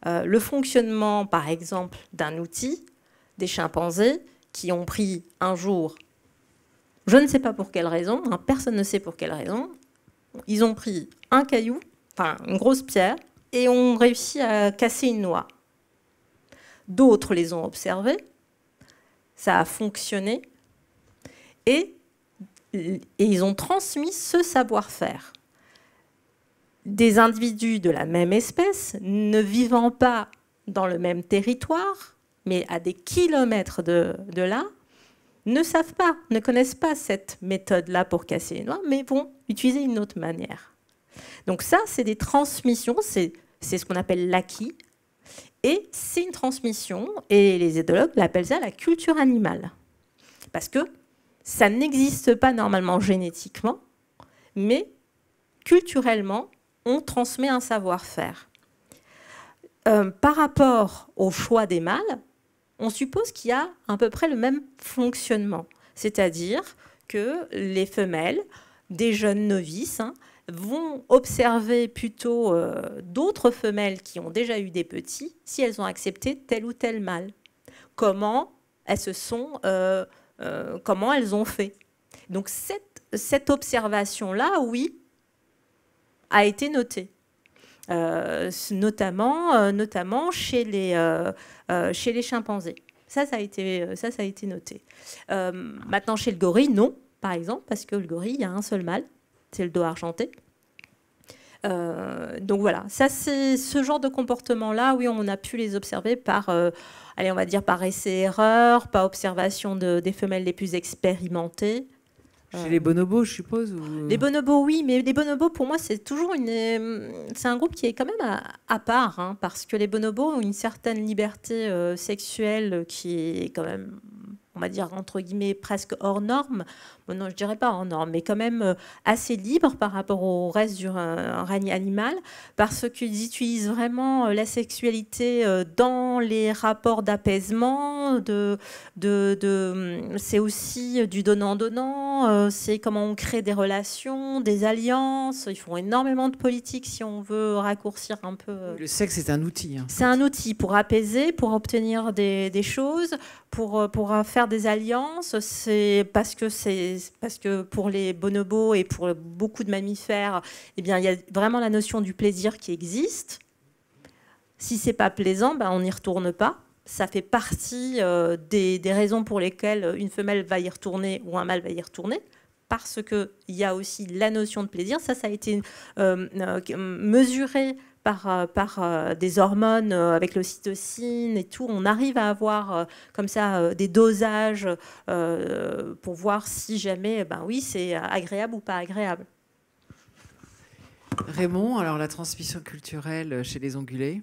le fonctionnement, par exemple, d'un outil, des chimpanzés qui ont pris un jour, je ne sais pas pour quelle raison, hein, personne ne sait pour quelle raison, ils ont pris un caillou, enfin une grosse pierre, et ont réussi à casser une noix. D'autres les ont observés, ça a fonctionné, et ils ont transmis ce savoir-faire. Des individus de la même espèce, ne vivant pas dans le même territoire, mais à des kilomètres de là, ne savent pas, ne connaissent pas cette méthode-là pour casser les noix, mais vont utiliser une autre manière. Donc ça, c'est des transmissions, c'est ce qu'on appelle l'acquis, et c'est une transmission, et les éthologues l'appellent ça la culture animale. Parce que ça n'existe pas normalement génétiquement, mais culturellement, on transmet un savoir-faire. Par rapport au choix des mâles, on suppose qu'il y a à peu près le même fonctionnement. C'est-à-dire que les femelles, des jeunes novices, vont observer plutôt d'autres femelles qui ont déjà eu des petits, si elles ont accepté tel ou tel mâle. Comment comment elles ont fait. Donc cette observation-là, oui, a été notée. Notamment chez les chimpanzés. Ça a été noté. Maintenant, chez le gorille, non, par exemple, parce que le gorille, il y a un seul mâle, c'est le dos argenté. Donc voilà, ça c'est ce genre de comportement-là, oui, on a pu les observer par, allez, on va dire par essai-erreur, par observation des femelles les plus expérimentées. Chez les bonobos, je suppose ou... Les bonobos, oui, mais les bonobos, pour moi, c'est toujours c'est un groupe qui est quand même à part, hein, parce que les bonobos ont une certaine liberté sexuelle qui est quand même, on va dire, entre guillemets, presque hors norme. Bon, non, je dirais pas hors norme, mais quand même assez libre par rapport au reste du règne animal, parce qu'ils utilisent vraiment la sexualité dans les rapports d'apaisement, c'est aussi du donnant-donnant, c'est comment on crée des relations, des alliances. Ils font énormément de politique, si on veut raccourcir un peu. Le sexe est un outil. Hein. C'est un outil pour apaiser, pour obtenir des choses, pour faire des alliances. C'est parce que pour les bonobos et pour beaucoup de mammifères, eh bien, il y a vraiment la notion du plaisir qui existe. Si c'est pas plaisant, ben, on n'y retourne pas. Ça fait partie des raisons pour lesquelles une femelle va y retourner ou un mâle va y retourner, parce qu'il y a aussi la notion de plaisir. Ça a été mesuré par des hormones avec l'ocytocine et tout. On arrive à avoir comme ça des dosages pour voir si jamais, ben oui, c'est agréable ou pas agréable. Raymond, alors la transmission culturelle chez les ongulés?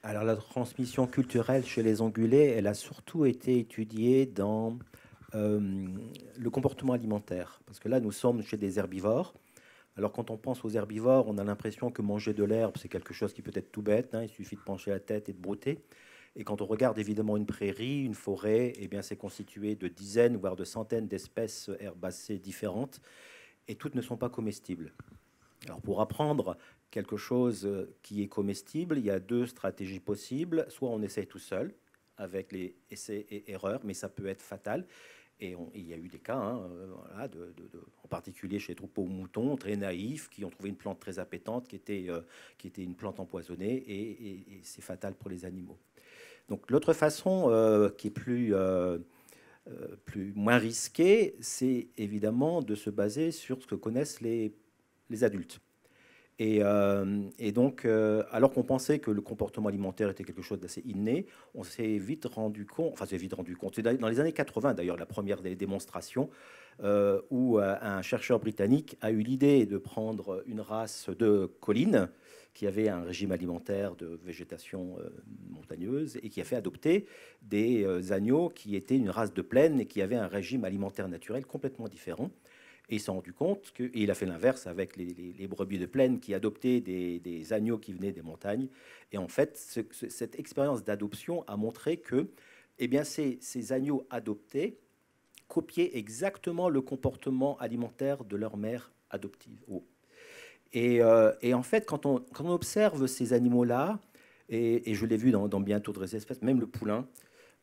Alors la transmission culturelle chez les ongulés, elle a surtout été étudiée dans le comportement alimentaire. Parce que là, nous sommes chez des herbivores. Alors quand on pense aux herbivores, on a l'impression que manger de l'herbe, c'est quelque chose qui peut être tout bête, hein, il suffit de pencher la tête et de brouter. Et quand on regarde évidemment une prairie, une forêt, eh bien c'est constitué de dizaines, voire de centaines d'espèces herbacées différentes, et toutes ne sont pas comestibles. Alors pour apprendre quelque chose qui est comestible, il y a deux stratégies possibles. Soit on essaye tout seul, avec les essais et erreurs, mais ça peut être fatal. Et il y a eu des cas, hein, voilà, en particulier chez les troupeaux moutons, très naïfs, qui ont trouvé une plante très appétante, qui était une plante empoisonnée, et c'est fatal pour les animaux. Donc l'autre façon, qui est moins risquée, c'est évidemment de se baser sur ce que connaissent les adultes. Et donc, alors qu'on pensait que le comportement alimentaire était quelque chose d'assez inné, on s'est vite rendu compte, c'est dans les années 80 d'ailleurs, la première des démonstrations, où un chercheur britannique a eu l'idée de prendre une race de collines qui avait un régime alimentaire de végétation montagneuse et qui a fait adopter des agneaux qui étaient une race de plaine et qui avaient un régime alimentaire naturel complètement différent. Et il s'est rendu compte et il a fait l'inverse avec les brebis de plaine qui adoptaient des agneaux qui venaient des montagnes. Et en fait, cette expérience d'adoption a montré que eh bien, ces agneaux adoptés copiaient exactement le comportement alimentaire de leur mère adoptive. Et en fait, quand on observe ces animaux-là, et je l'ai vu dans bien d'autres espèces, même le poulain,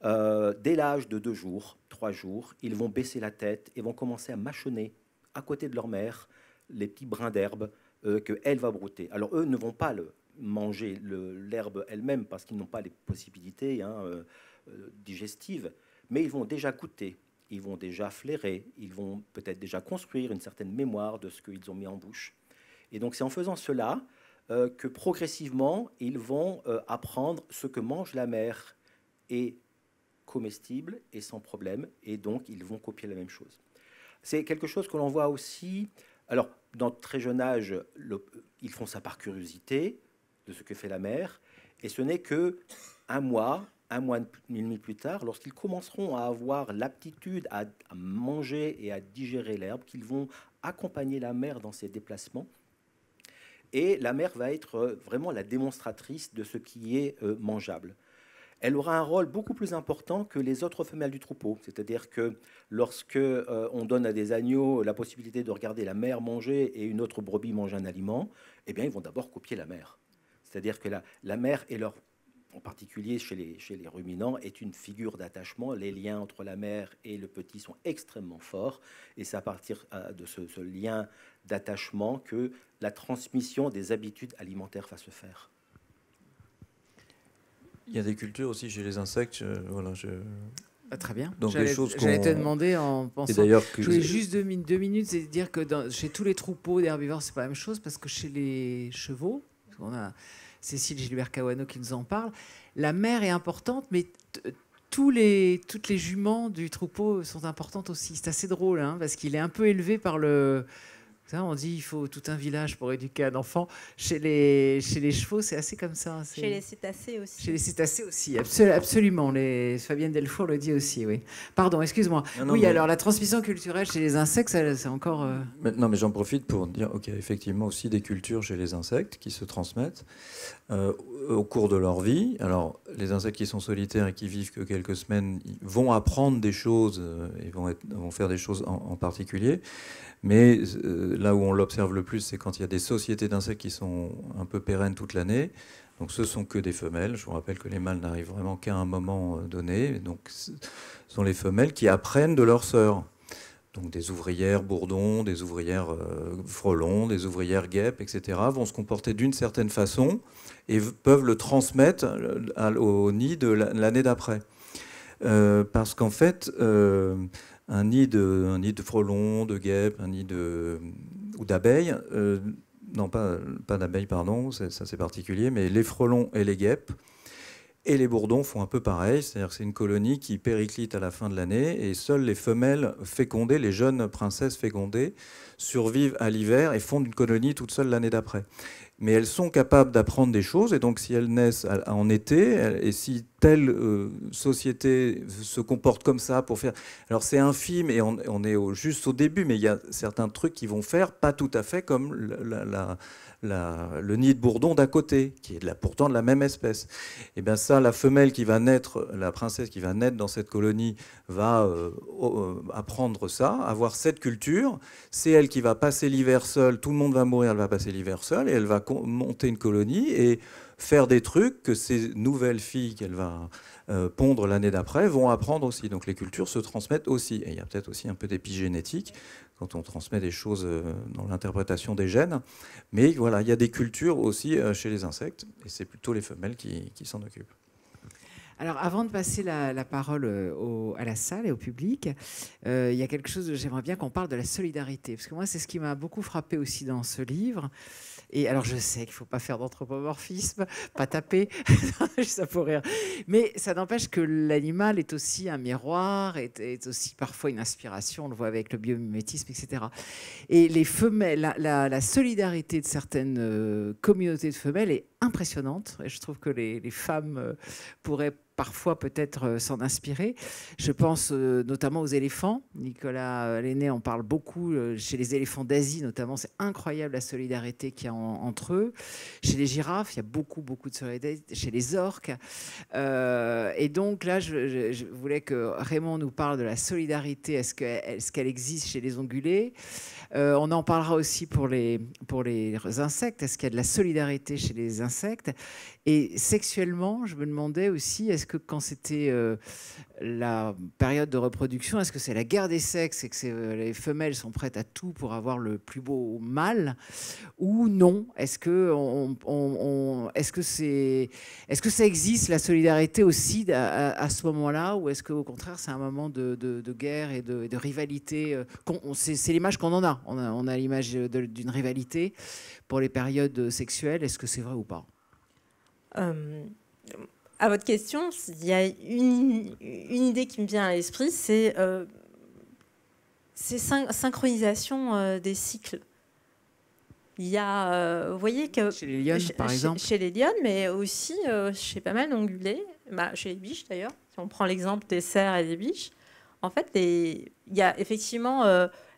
dès l'âge de 2 jours, 3 jours, ils vont baisser la tête et vont commencer à mâchonner à côté de leur mère les petits brins d'herbe qu'elle va brouter. Alors eux ne vont pas manger l'herbe elle-même parce qu'ils n'ont pas les possibilités digestives, mais ils vont déjà goûter, ils vont déjà flairer, ils vont peut-être déjà construire une certaine mémoire de ce qu'ils ont mis en bouche. Et donc c'est en faisant cela que progressivement ils vont apprendre ce que mange la mère est comestible et sans problème, et donc ils vont copier la même chose. C'est quelque chose que l'on voit aussi. Alors, dans très jeune âge, ils font ça par curiosité de ce que fait la mère, et ce n'est que un mois et demi plus tard, lorsqu'ils commenceront à avoir l'aptitude à manger et à digérer l'herbe, qu'ils vont accompagner la mère dans ses déplacements. Et la mère va être vraiment la démonstratrice de ce qui est mangeable. Elle aura un rôle beaucoup plus important que les autres femelles du troupeau. C'est-à-dire que lorsque on donne à des agneaux la possibilité de regarder la mère manger et une autre brebis manger un aliment, eh bien, ils vont d'abord copier la mère. C'est-à-dire que la mère est leur, en particulier chez les ruminants, est une figure d'attachement. Les liens entre la mère et le petit sont extrêmement forts. Et c'est à partir de ce lien d'attachement que la transmission des habitudes alimentaires va se faire. Il y a des cultures aussi chez les insectes. Voilà, Ah, très bien. Donc J'allais te demander en pensant. Je voulais juste deux minutes, c'est dire que chez tous les troupeaux d'herbivores, c'est pas la même chose, parce que chez les chevaux, on a Cécile Gilbert-Cawano qui nous en parle, la mère est importante, mais toutes les juments du troupeau sont importantes aussi. C'est assez drôle, hein, parce qu'il est un peu élevé par le... On dit qu'il faut tout un village pour éduquer un enfant. Chez les chevaux, c'est assez comme ça. Chez les cétacés aussi. Chez les cétacés aussi, absolument. Fabienne Delfour le dit aussi, oui. Pardon, excuse-moi. Oui, alors la transmission culturelle chez les insectes, c'est encore... Non, mais j'en profite pour dire, OK, effectivement aussi des cultures chez les insectes qui se transmettent au cours de leur vie. Alors, les insectes qui sont solitaires et qui vivent que quelques semaines, ils vont apprendre des choses et vont faire des choses en particulier. Mais là où on l'observe le plus, c'est quand il y a des sociétés d'insectes qui sont un peu pérennes toute l'année. Donc ce sont que des femelles. Je vous rappelle que les mâles n'arrivent vraiment qu'à un moment donné. Donc ce sont les femelles qui apprennent de leurs sœurs. Donc des ouvrières bourdons, des ouvrières frelons, des ouvrières guêpes, etc. vont se comporter d'une certaine façon et peuvent le transmettre au nid de l'année d'après. Parce qu'en fait... un nid de frelons, de guêpes, un nid ou d'abeilles, non pas d'abeilles, pardon, ça c'est particulier, mais les frelons et les guêpes et les bourdons font un peu pareil, c'est-à-dire que c'est une colonie qui périclite à la fin de l'année et seules les femelles fécondées, les jeunes princesses fécondées, survivent à l'hiver et fondent une colonie toute seule l'année d'après. Mais elles sont capables d'apprendre des choses, et donc si elles naissent en été, et si telle société se comporte comme ça pour faire... Alors c'est infime, et on est juste au début, mais il y a certains trucs qui vont faire pas tout à fait comme le nid de bourdon d'à côté, qui est pourtant de la même espèce. Et bien ça, la femelle qui va naître, la princesse qui va naître dans cette colonie, va apprendre ça, avoir cette culture. C'est elle qui va passer l'hiver seule, tout le monde va mourir, elle va passer l'hiver seule, et elle va monter une colonie et faire des trucs que ces nouvelles filles qu'elle va pondre l'année d'après vont apprendre aussi. Donc les cultures se transmettent aussi. Et il y a peut-être aussi un peu d'épigénétique quand on transmet des choses dans l'interprétation des gènes. Mais voilà, il y a des cultures aussi chez les insectes, et c'est plutôt les femelles qui s'en occupent. Alors, avant de passer la parole à la salle et au public, il y a quelque chose, j'aimerais bien qu'on parle de la solidarité. Parce que moi, c'est ce qui m'a beaucoup frappé aussi dans ce livre. Et alors, je sais qu'il ne faut pas faire d'anthropomorphisme, pas taper, ça pour rire. Mais ça n'empêche que l'animal est aussi un miroir, est aussi parfois une inspiration, on le voit avec le biomimétisme, etc. Et les femelles, la solidarité de certaines communautés de femelles est impressionnante. Et je trouve que les femmes pourraient parfois peut-être s'en inspirer. Je pense notamment aux éléphants. Nicolas Lenné en parle beaucoup. Chez les éléphants d'Asie notamment, c'est incroyable la solidarité qu'il y a entre eux. Chez les girafes, il y a beaucoup de solidarité. Chez les orques. Et donc là, je voulais que Raymond nous parle de la solidarité. Est-ce qu'elle existe chez les ongulés ? On en parlera aussi pour les insectes. Est-ce qu'il y a de la solidarité chez les insectes ? Et sexuellement, je me demandais aussi, est-ce que quand c'était la période de reproduction, est-ce que c'est la guerre des sexes et que les femelles sont prêtes à tout pour avoir le plus beau mâle, ou non ? Est-ce que ça existe, la solidarité aussi à ce moment-là, ou est-ce qu'au contraire c'est un moment de guerre et de rivalité ? C'est l'image qu'on en a. On a l'image d'une rivalité pour les périodes sexuelles. Est-ce que c'est vrai ou pas ? à votre question, il y a une idée qui me vient à l'esprit, c'est synchronisation des cycles. Il y a, vous voyez que chez les lionnes, par exemple, chez les lionnes, mais aussi chez pas mal d'ongulés, chez les biches d'ailleurs. Si on prend l'exemple des cerfs et des biches, en fait, il y a effectivement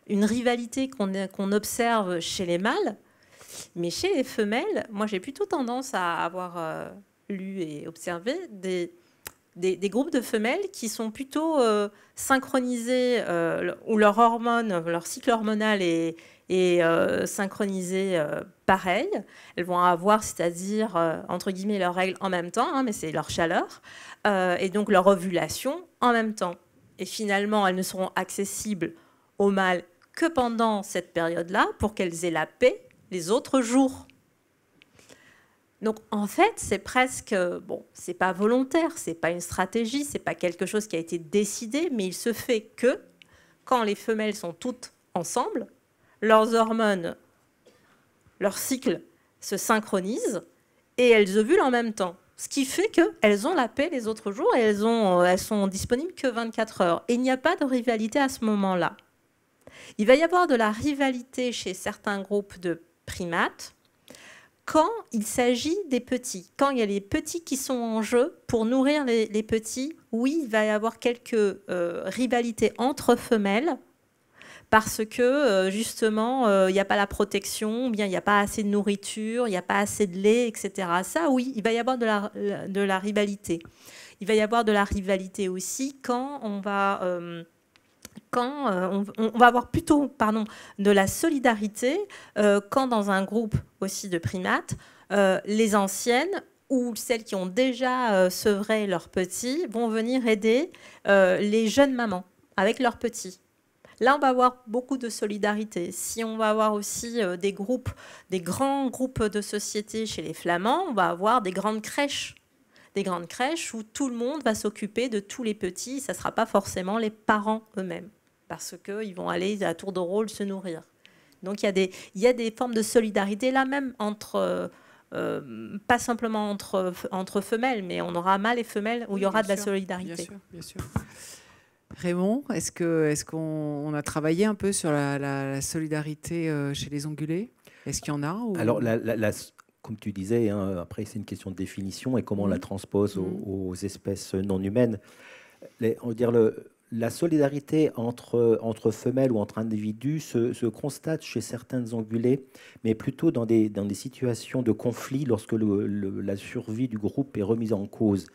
une rivalité qu'on observe chez les mâles, mais chez les femelles, moi j'ai plutôt tendance à avoir lu et observé des groupes de femelles qui sont plutôt synchronisés, où leur cycle hormonal est synchronisé pareil. Elles vont avoir, c'est-à-dire, entre guillemets, leurs règles en même temps, hein, mais c'est leur chaleur, et donc leur ovulation en même temps. Et finalement, elles ne seront accessibles aux mâles que pendant cette période-là, pour qu'elles aient la paix les autres jours. Donc en fait, c'est presque, bon, c'est pas volontaire, c'est pas une stratégie, c'est pas quelque chose qui a été décidé, mais il se fait que quand les femelles sont toutes ensemble, leurs hormones, leur cycle se synchronisent et elles ovulent en même temps. Ce qui fait qu'elles ont la paix les autres jours et elles sont disponibles que 24 heures. Et il n'y a pas de rivalité à ce moment-là. Il va y avoir de la rivalité chez certains groupes de primates quand il s'agit des petits. Quand il y a les petits qui sont en jeu pour nourrir les petits, oui, il va y avoir quelques rivalités entre femelles parce que justement, il n'y a pas la protection, bien il n'y a pas assez de nourriture, il n'y a pas assez de lait, etc. Ça, oui, il va y avoir de la rivalité. Il va y avoir de la rivalité aussi quand on va... on va avoir plutôt de la solidarité quand dans un groupe aussi de primates, les anciennes ou celles qui ont déjà sevré leurs petits vont venir aider les jeunes mamans avec leurs petits. Là, on va avoir beaucoup de solidarité. Si on va avoir aussi des grands groupes de société chez les Flamands, on va avoir des grandes crèches où tout le monde va s'occuper de tous les petits. Ça ne sera pas forcément les parents eux-mêmes, parce qu'ils vont aller à tour de rôle se nourrir. Donc il y a des formes de solidarité là même entre, pas simplement entre femelles, mais on aura mâles et femelles où il y aura de la solidarité. Bien sûr, bien sûr. Raymond, est-ce qu'on a travaillé un peu sur la solidarité chez les ongulés? Est-ce qu'il y en a ou... Alors, comme tu disais, hein, après c'est une question de définition et comment on la transpose aux espèces non humaines. On va dire la solidarité entre femelles ou entre individus se constate chez certains ongulés, mais plutôt dans des situations de conflit lorsque la survie du groupe est remise en cause.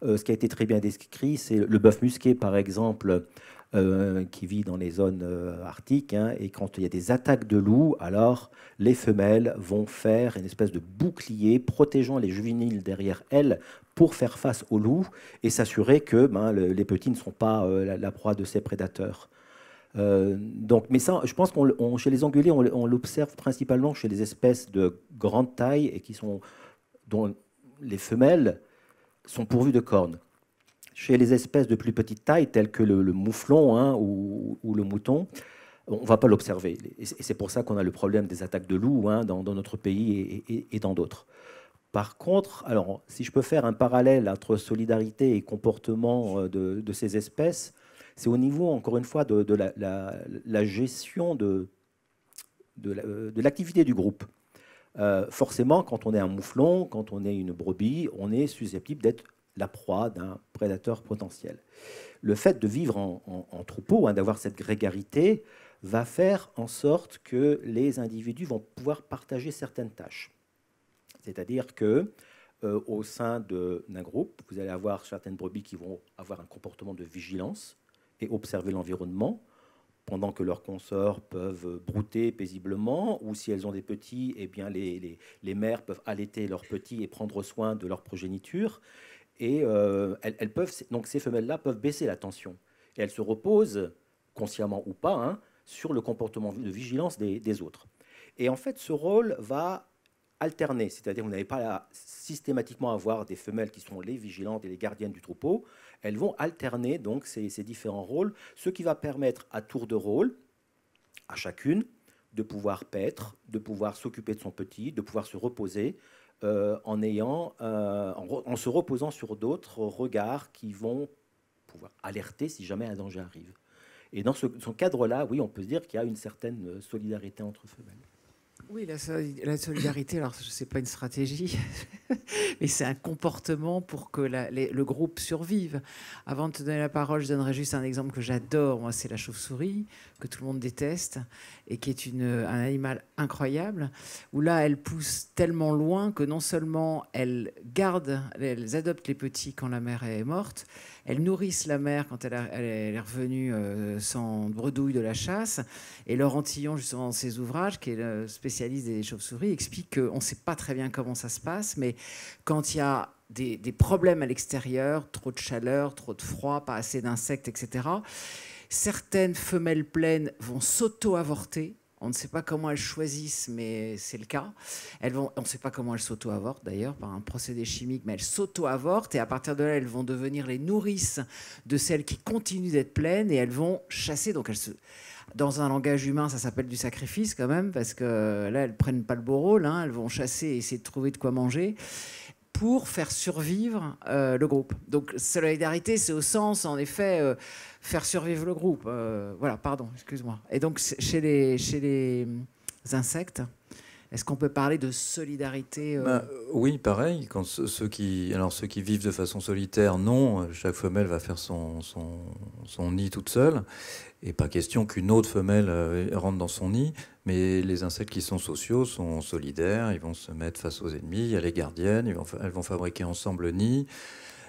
Ce qui a été très bien décrit, c'est le bœuf musqué, par exemple, qui vit dans les zones arctiques, hein, et quand il y a des attaques de loups, alors les femelles vont faire une espèce de bouclier protégeant les juvéniles derrière elles pour faire face aux loups et s'assurer que les petits ne sont pas la proie de ces prédateurs. Mais ça, je pense qu'on chez les ongulés, on l'observe principalement chez les espèces de grande taille et dont les femelles sont pourvues de cornes. Chez les espèces de plus petite taille, telles que le mouflon, hein, ou le mouton, on ne va pas l'observer. Et c'est pour ça qu'on a le problème des attaques de loups, hein, dans notre pays et dans d'autres. Par contre, alors, si je peux faire un parallèle entre solidarité et comportement de ces espèces, c'est au niveau, encore une fois, de la gestion de l'activité du groupe. Forcément, quand on est un mouflon, quand on est une brebis, on est susceptible d'être la proie d'un prédateur potentiel. Le fait de vivre en troupeau, hein, d'avoir cette grégarité, va faire en sorte que les individus vont pouvoir partager certaines tâches. C'est-à-dire que au sein d'un groupe, vous allez avoir certaines brebis qui vont avoir un comportement de vigilance et observer l'environnement, pendant que leurs consorts peuvent brouter paisiblement, ou si elles ont des petits, eh bien les mères peuvent allaiter leurs petits et prendre soin de leur progéniture. Et elles peuvent, donc ces femelles-là peuvent baisser la tension. Et elles se reposent, consciemment ou pas, hein, sur le comportement de vigilance des autres. Et en fait, ce rôle va alterner, c'est-à-dire vous n'avez pas systématiquement avoir des femelles qui sont les vigilantes et les gardiennes du troupeau. Elles vont alterner donc ces différents rôles, ce qui va permettre à tour de rôle, à chacune, de pouvoir paître, de pouvoir s'occuper de son petit, de pouvoir se reposer en se reposant sur d'autres regards qui vont pouvoir alerter si jamais un danger arrive. Et dans ce cadre-là, oui, on peut se dire qu'il y a une certaine solidarité entre femelles. Oui, la solidarité, alors ce n'est pas une stratégie, mais c'est un comportement pour que le groupe survive. Avant de te donner la parole, je donnerai juste un exemple que j'adore. Moi, c'est la chauve-souris, que tout le monde déteste, et qui est un animal incroyable, où là, elle pousse tellement loin que non seulement elles adoptent les petits quand la mère est morte, elles nourrissent la mère quand elle est revenue sans bredouille de la chasse. Et Laurent Tillon, justement, dans ses ouvrages, qui est le spécialiste des chauves-souris, explique qu'on ne sait pas très bien comment ça se passe, mais quand il y a des problèmes à l'extérieur, trop de chaleur, trop de froid, pas assez d'insectes, etc., certaines femelles pleines vont s'auto-avorter. On ne sait pas comment elles choisissent, mais c'est le cas. On ne sait pas comment elles s'auto-avortent, d'ailleurs, par un procédé chimique, mais elles s'auto-avortent. Et à partir de là, elles vont devenir les nourrices de celles qui continuent d'être pleines. Et elles vont chasser. Donc, dans un langage humain, ça s'appelle du sacrifice, quand même, parce que là, elles ne prennent pas le beau rôle. Hein. Elles vont chasser et essayer de trouver de quoi manger pour faire survivre le groupe. Donc, solidarité, c'est au sens, en effet... faire survivre le groupe. Voilà, pardon, excuse-moi. Et donc, chez les insectes, est-ce qu'on peut parler de solidarité Oui, pareil. Quand ceux qui vivent de façon solitaire, non. Chaque femelle va faire son nid toute seule. Et pas question qu'une autre femelle rentre dans son nid. Mais les insectes qui sont sociaux sont solidaires. Ils vont se mettre face aux ennemis. Il y a les gardiennes. Elles vont fabriquer ensemble le nid.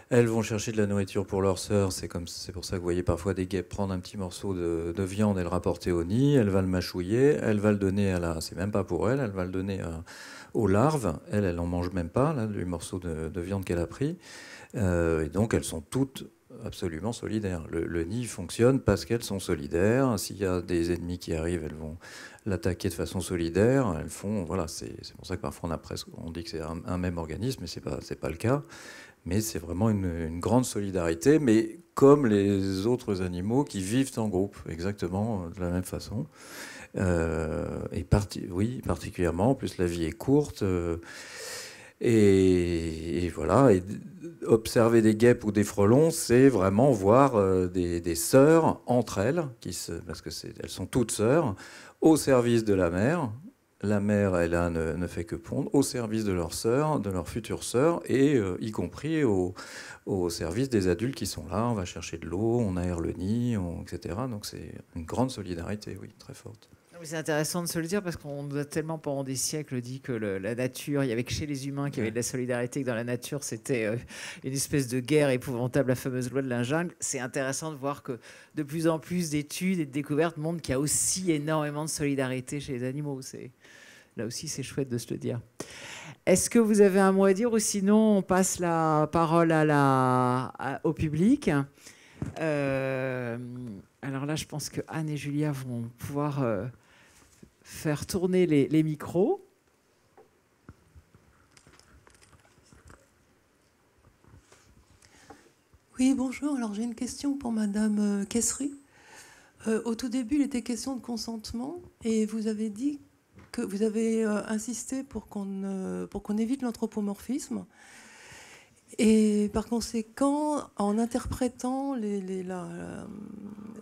Elles vont chercher de la nourriture pour leurs sœurs. C'est pour ça que vous voyez parfois des guêpes prendre un petit morceau de viande et le rapporter au nid. Elle va le mâchouiller. Elle va le donner c'est même pas pour elle. Elle va le donner aux larves. Elle n'en mange même pas, là, du morceau de viande qu'elle a pris. Et donc, elles sont toutes absolument solidaires. Le nid fonctionne parce qu'elles sont solidaires. S'il y a des ennemis qui arrivent, elles vont l'attaquer de façon solidaire. Elles font... Voilà, c'est pour ça que parfois on dit que c'est un même organisme, mais c'est pas le cas. Mais c'est vraiment une grande solidarité, mais comme les autres animaux qui vivent en groupe, exactement de la même façon. Oui, particulièrement, en plus la vie est courte. Et voilà, et observer des guêpes ou des frelons, c'est vraiment voir des sœurs entre elles, parce qu'elles sont toutes sœurs, au service de la mère. La mère, elle ne fait que pondre au service de leurs sœurs, de leurs futures sœurs, et y compris au service des adultes qui sont là. On va chercher de l'eau, on aère le nid, etc. Donc c'est une grande solidarité, oui, très forte. C'est intéressant de se le dire parce qu'on nous a tellement pendant des siècles dit que la nature, il y avait que chez les humains qu'il y avait de la solidarité, que dans la nature c'était une espèce de guerre épouvantable, la fameuse loi de la jungle. C'est intéressant de voir que de plus en plus d'études et de découvertes montrent qu'il y a aussi énormément de solidarité chez les animaux. Là aussi c'est chouette de se le dire. Est-ce que vous avez un mot à dire ou sinon on passe la parole au public? Alors là je pense que Anne et Julia vont pouvoir... faire tourner les micros. Oui, bonjour. Alors j'ai une question pour Madame Kessery. Au tout début, il était question de consentement et vous avez dit que vous avez insisté pour qu'on évite l'anthropomorphisme. Et par conséquent, en interprétant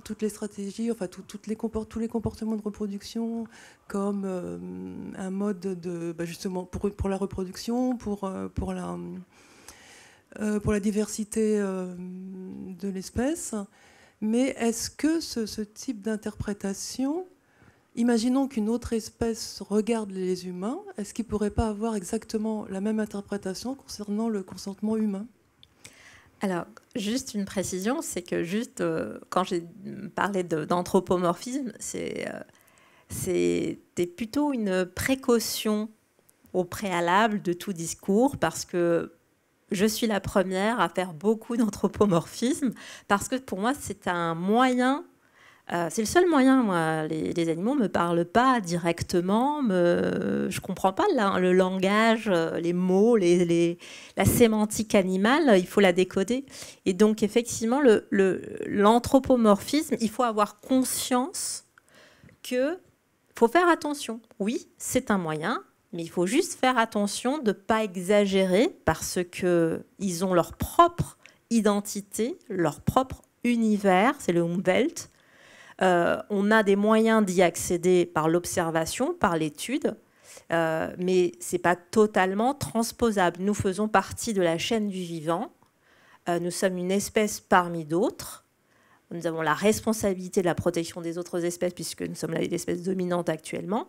toutes les stratégies, enfin tous les comportements de reproduction comme un mode justement pour la reproduction, pour la diversité de l'espèce. Mais est-ce que ce type d'interprétation, imaginons qu'une autre espèce regarde les humains, est-ce qu'il ne pourrait pas avoir exactement la même interprétation concernant le consentement humain ? Alors, juste une précision, c'est que quand j'ai parlé d'anthropomorphisme, c'était plutôt une précaution au préalable de tout discours, parce que je suis la première à faire beaucoup d'anthropomorphisme, parce que pour moi, c'est un moyen... c'est le seul moyen, moi. Les animaux ne me parlent pas directement. Je ne comprends pas le langage, les mots, la sémantique animale. Il faut la décoder. Et donc, effectivement, l'anthropomorphisme, il faut avoir conscience qu'il faut faire attention. Oui, c'est un moyen, Mais il faut juste faire attention de ne pas exagérer parce qu'ils ont leur propre identité, leur propre univers, c'est le Umwelt. On a des moyens d'y accéder par l'observation, par l'étude, mais ce n'est pas totalement transposable. Nous faisons partie de la chaîne du vivant. Nous sommes une espèce parmi d'autres. Nous avons la responsabilité de la protection des autres espèces puisque nous sommes l'espèce dominante actuellement.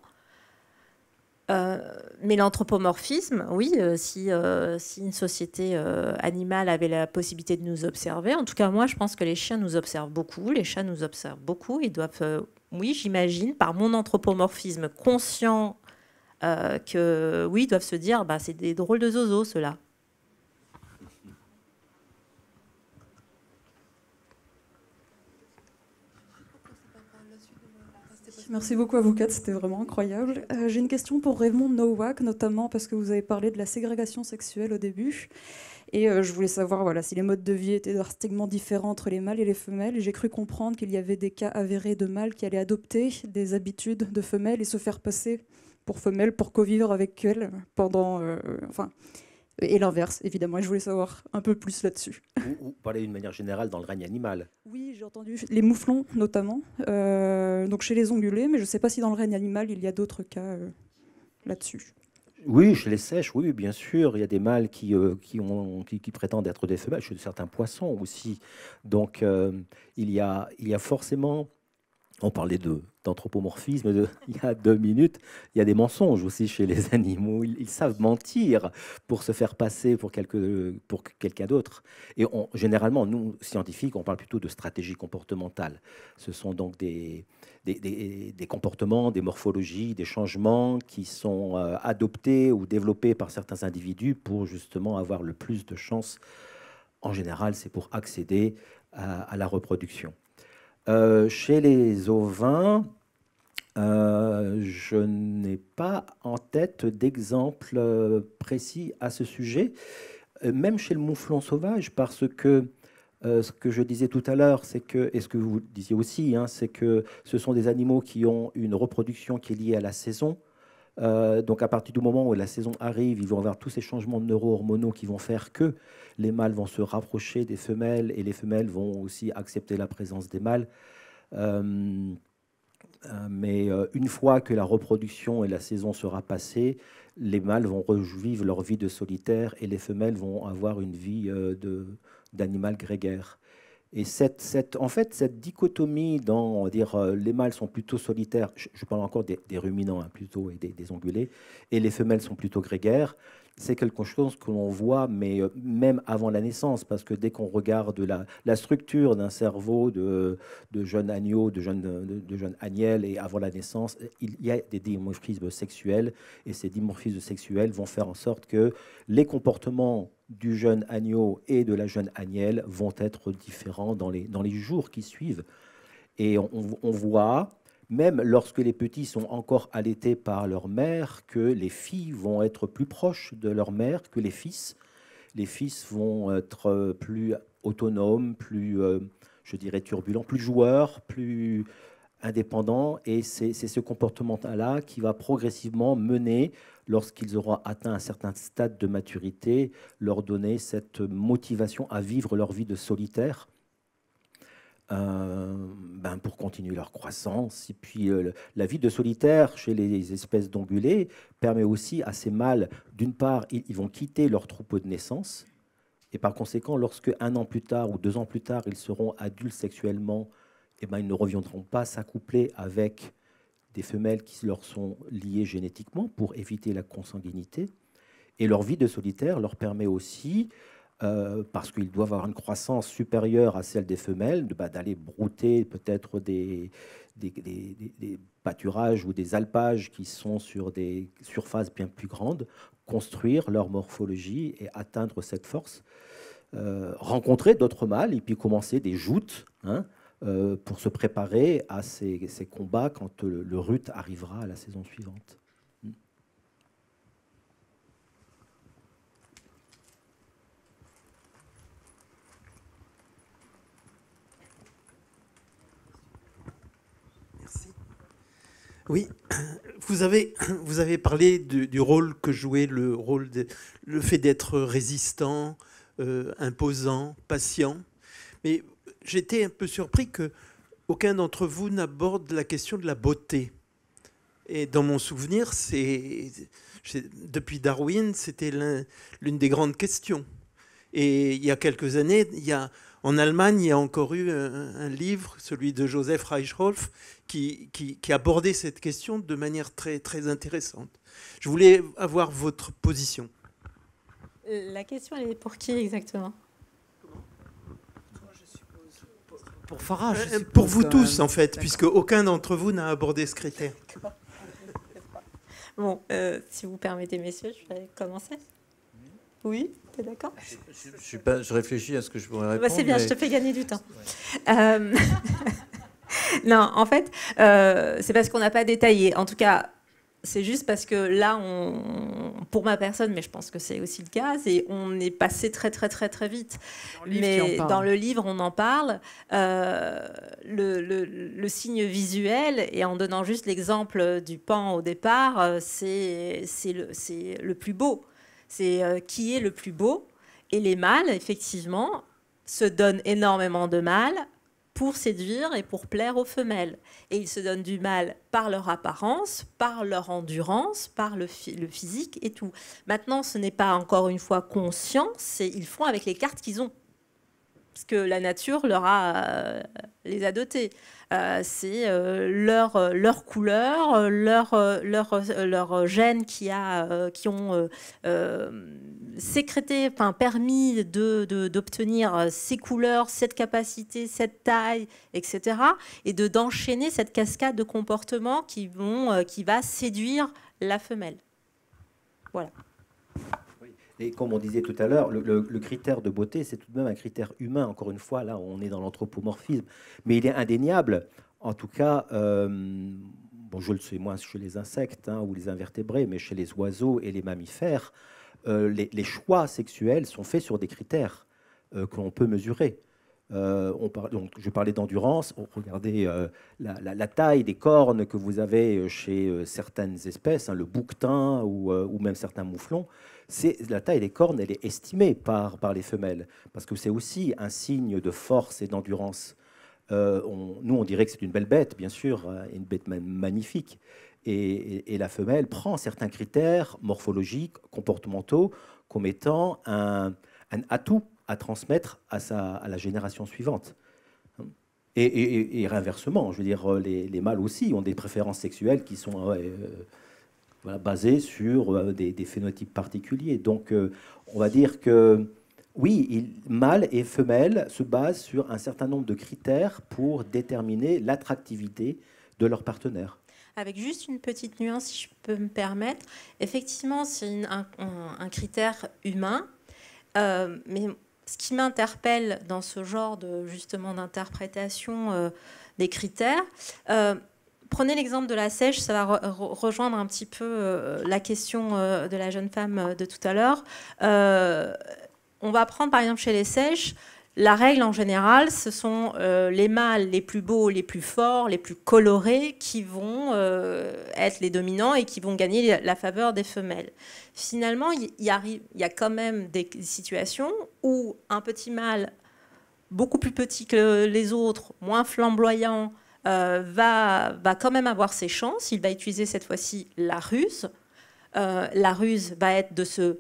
Mais l'anthropomorphisme, oui, si une société animale avait la possibilité de nous observer, en tout cas moi je pense que les chiens nous observent beaucoup, les chats nous observent beaucoup, ils doivent, oui j'imagine, par mon anthropomorphisme conscient que oui, ils doivent se dire, bah, c'est des drôles de zozos ceux-là. Merci beaucoup à vous quatre, c'était vraiment incroyable. J'ai une question pour Raymond Nowak, notamment parce que vous avez parlé de la ségrégation sexuelle au début. Et je voulais savoir voilà, si les modes de vie étaient drastiquement différents entre les mâles et les femelles. Et j'ai cru comprendre qu'il y avait des cas avérés de mâles qui allaient adopter des habitudes de femelles et se faire passer pour femelles pour co-vivre avec elles pendant... et l'inverse, évidemment. Et je voulais savoir un peu plus là-dessus. Ou parler d'une manière générale dans le règne animal. Oui, j'ai entendu les mouflons, notamment. Donc chez les ongulés, mais je ne sais pas si dans le règne animal, il y a d'autres cas là-dessus. Oui, chez les sèches, oui, bien sûr. Il y a des mâles qui prétendent être des femelles. Chez certains poissons aussi. Donc, il y a forcément... On parlait d'anthropomorphisme il y a 2 minutes. Il y a des mensonges aussi chez les animaux. Ils savent mentir pour se faire passer pour quelqu'un d'autre. Et généralement, nous, scientifiques, on parle plutôt de stratégie comportementale. Ce sont donc des comportements, des morphologies, des changements qui sont adoptés ou développés par certains individus pour justement avoir le plus de chances. En général, c'est pour accéder à la reproduction. Chez les ovins, je n'ai pas en tête d'exemple précis à ce sujet, même chez le mouflon sauvage, parce que ce que je disais tout à l'heure, c'est que, et ce que vous disiez aussi, hein, c'est que ce sont des animaux qui ont une reproduction qui est liée à la saison. Donc à partir du moment où la saison arrive, ils vont avoir tous ces changements neuro-hormonaux qui vont faire que les mâles vont se rapprocher des femelles et les femelles vont aussi accepter la présence des mâles. Mais une fois que la reproduction et la saison sera passée, les mâles vont revivre leur vie de solitaire et les femelles vont avoir une vie d'animal grégaire. Et en fait, cette dichotomie dans, on va dire, les mâles sont plutôt solitaires, je parle encore des ruminants hein, plutôt et des ongulés, et les femelles sont plutôt grégaires, c'est quelque chose que l'on voit, mais même avant la naissance, parce que dès qu'on regarde la structure d'un cerveau de jeunes agneaux, de jeunes agnelles, et avant la naissance, il y a des dimorphismes sexuels, et ces dimorphismes sexuels vont faire en sorte que les comportements du jeune agneau et de la jeune agnelle vont être différents dans les jours qui suivent. Et on voit, même lorsque les petits sont encore allaités par leur mère, que les filles vont être plus proches de leur mère que les fils. Les fils vont être plus autonomes, plus, je dirais, turbulents, plus joueurs, plus indépendants. Et c'est ce comportement-là qui va progressivement mener, lorsqu'ils auront atteint un certain stade de maturité, leur donner cette motivation à vivre leur vie de solitaire pour continuer leur croissance. Et puis la vie de solitaire chez les espèces d'ongulés permet aussi à ces mâles, d'une part, ils vont quitter leur troupeau de naissance, et par conséquent, lorsque 1 an plus tard ou 2 ans plus tard, ils seront adultes sexuellement, ils ne reviendront pas s'accoupler avec des femelles qui leur sont liées génétiquement pour éviter la consanguinité. Et leur vie de solitaire leur permet aussi, parce qu'ils doivent avoir une croissance supérieure à celle des femelles, d'aller brouter peut-être des pâturages ou des alpages qui sont sur des surfaces bien plus grandes, construire leur morphologie et atteindre cette force, rencontrer d'autres mâles et puis commencer des joutes, hein, pour se préparer à ces combats quand le rut arrivera à la saison suivante. Merci. Oui, vous avez parlé du rôle que jouait le fait d'être résistant, imposant, patient. Mais j'étais un peu surpris qu'aucun d'entre vous n'aborde la question de la beauté. Et dans mon souvenir, depuis Darwin, c'était l'une des grandes questions. Et il y a quelques années, en Allemagne, il y a encore eu un livre, celui de Joseph Reichholf, qui abordait cette question de manière très, très intéressante. Je voulais avoir votre position. La question, elle est pour qui exactement? Pour Farah, pour vous tous, en fait, puisque aucun d'entre vous n'a abordé ce critère. Bon, si vous permettez, messieurs, je vais commencer. Oui, t'es d'accord? Je réfléchis à ce que je pourrais répondre. C'est bien, je te fais gagner du temps. Non, en fait, c'est parce qu'on n'a pas détaillé. En tout cas, c'est juste parce que là, pour ma personne, mais je pense que c'est aussi le cas, on est passé très, très, très, très vite. Mais dans le livre, on en parle. Le signe visuel, et en donnant juste l'exemple du pan au départ, c'est le plus beau. C'est qui est le plus beau. Et les mâles, effectivement, se donnent énormément de mal pour séduire et pour plaire aux femelles. Et ils se donnent du mal par leur apparence, par leur endurance, par le physique et tout. Maintenant, ce n'est pas encore une fois conscient, ils font avec les cartes qu'ils ont. Parce que la nature les a dotés. C'est leur couleur, leur gène qui ont sécrété, permis d'obtenir ces couleurs, cette capacité, cette taille, etc. Et d'enchaîner cette cascade de comportements qui va séduire la femelle. Voilà. Et comme on disait tout à l'heure, le critère de beauté, c'est tout de même un critère humain. Encore une fois, là, on est dans l'anthropomorphisme. Mais il est indéniable, en tout cas, bon, je le sais moins chez les insectes ou les invertébrés, mais chez les oiseaux et les mammifères, les choix sexuels sont faits sur des critères que l'on peut mesurer. Donc, je parlais d'endurance. Regardez la taille des cornes que vous avez chez certaines espèces, le bouquetin ou même certains mouflons. La taille des cornes, elle est estimée par les femelles, parce que c'est aussi un signe de force et d'endurance. Nous, on dirait que c'est une belle bête, bien sûr, une bête magnifique. Et la femelle prend certains critères morphologiques, comportementaux, comme étant un atout à transmettre à la génération suivante. Et inversement, je veux dire, les mâles aussi ont des préférences sexuelles qui sont basées sur des phénotypes particuliers. Donc, on va dire que, oui, mâles et femelles se basent sur un certain nombre de critères pour déterminer l'attractivité de leur partenaire. Avec juste une petite nuance, si je peux me permettre. Effectivement, c'est un critère humain, mais ce qui m'interpelle dans ce genre d'interprétation des critères, prenez l'exemple de la sèche, ça va rejoindre un petit peu la question de la jeune femme de tout à l'heure. On va prendre par exemple chez les sèches, la règle en général, ce sont les mâles les plus beaux, les plus forts, les plus colorés qui vont être les dominants et qui vont gagner la faveur des femelles. Finalement, il y a quand même des situations où un petit mâle beaucoup plus petit que les autres, moins flamboyant, va quand même avoir ses chances. Il va utiliser cette fois-ci la ruse. La ruse va être de se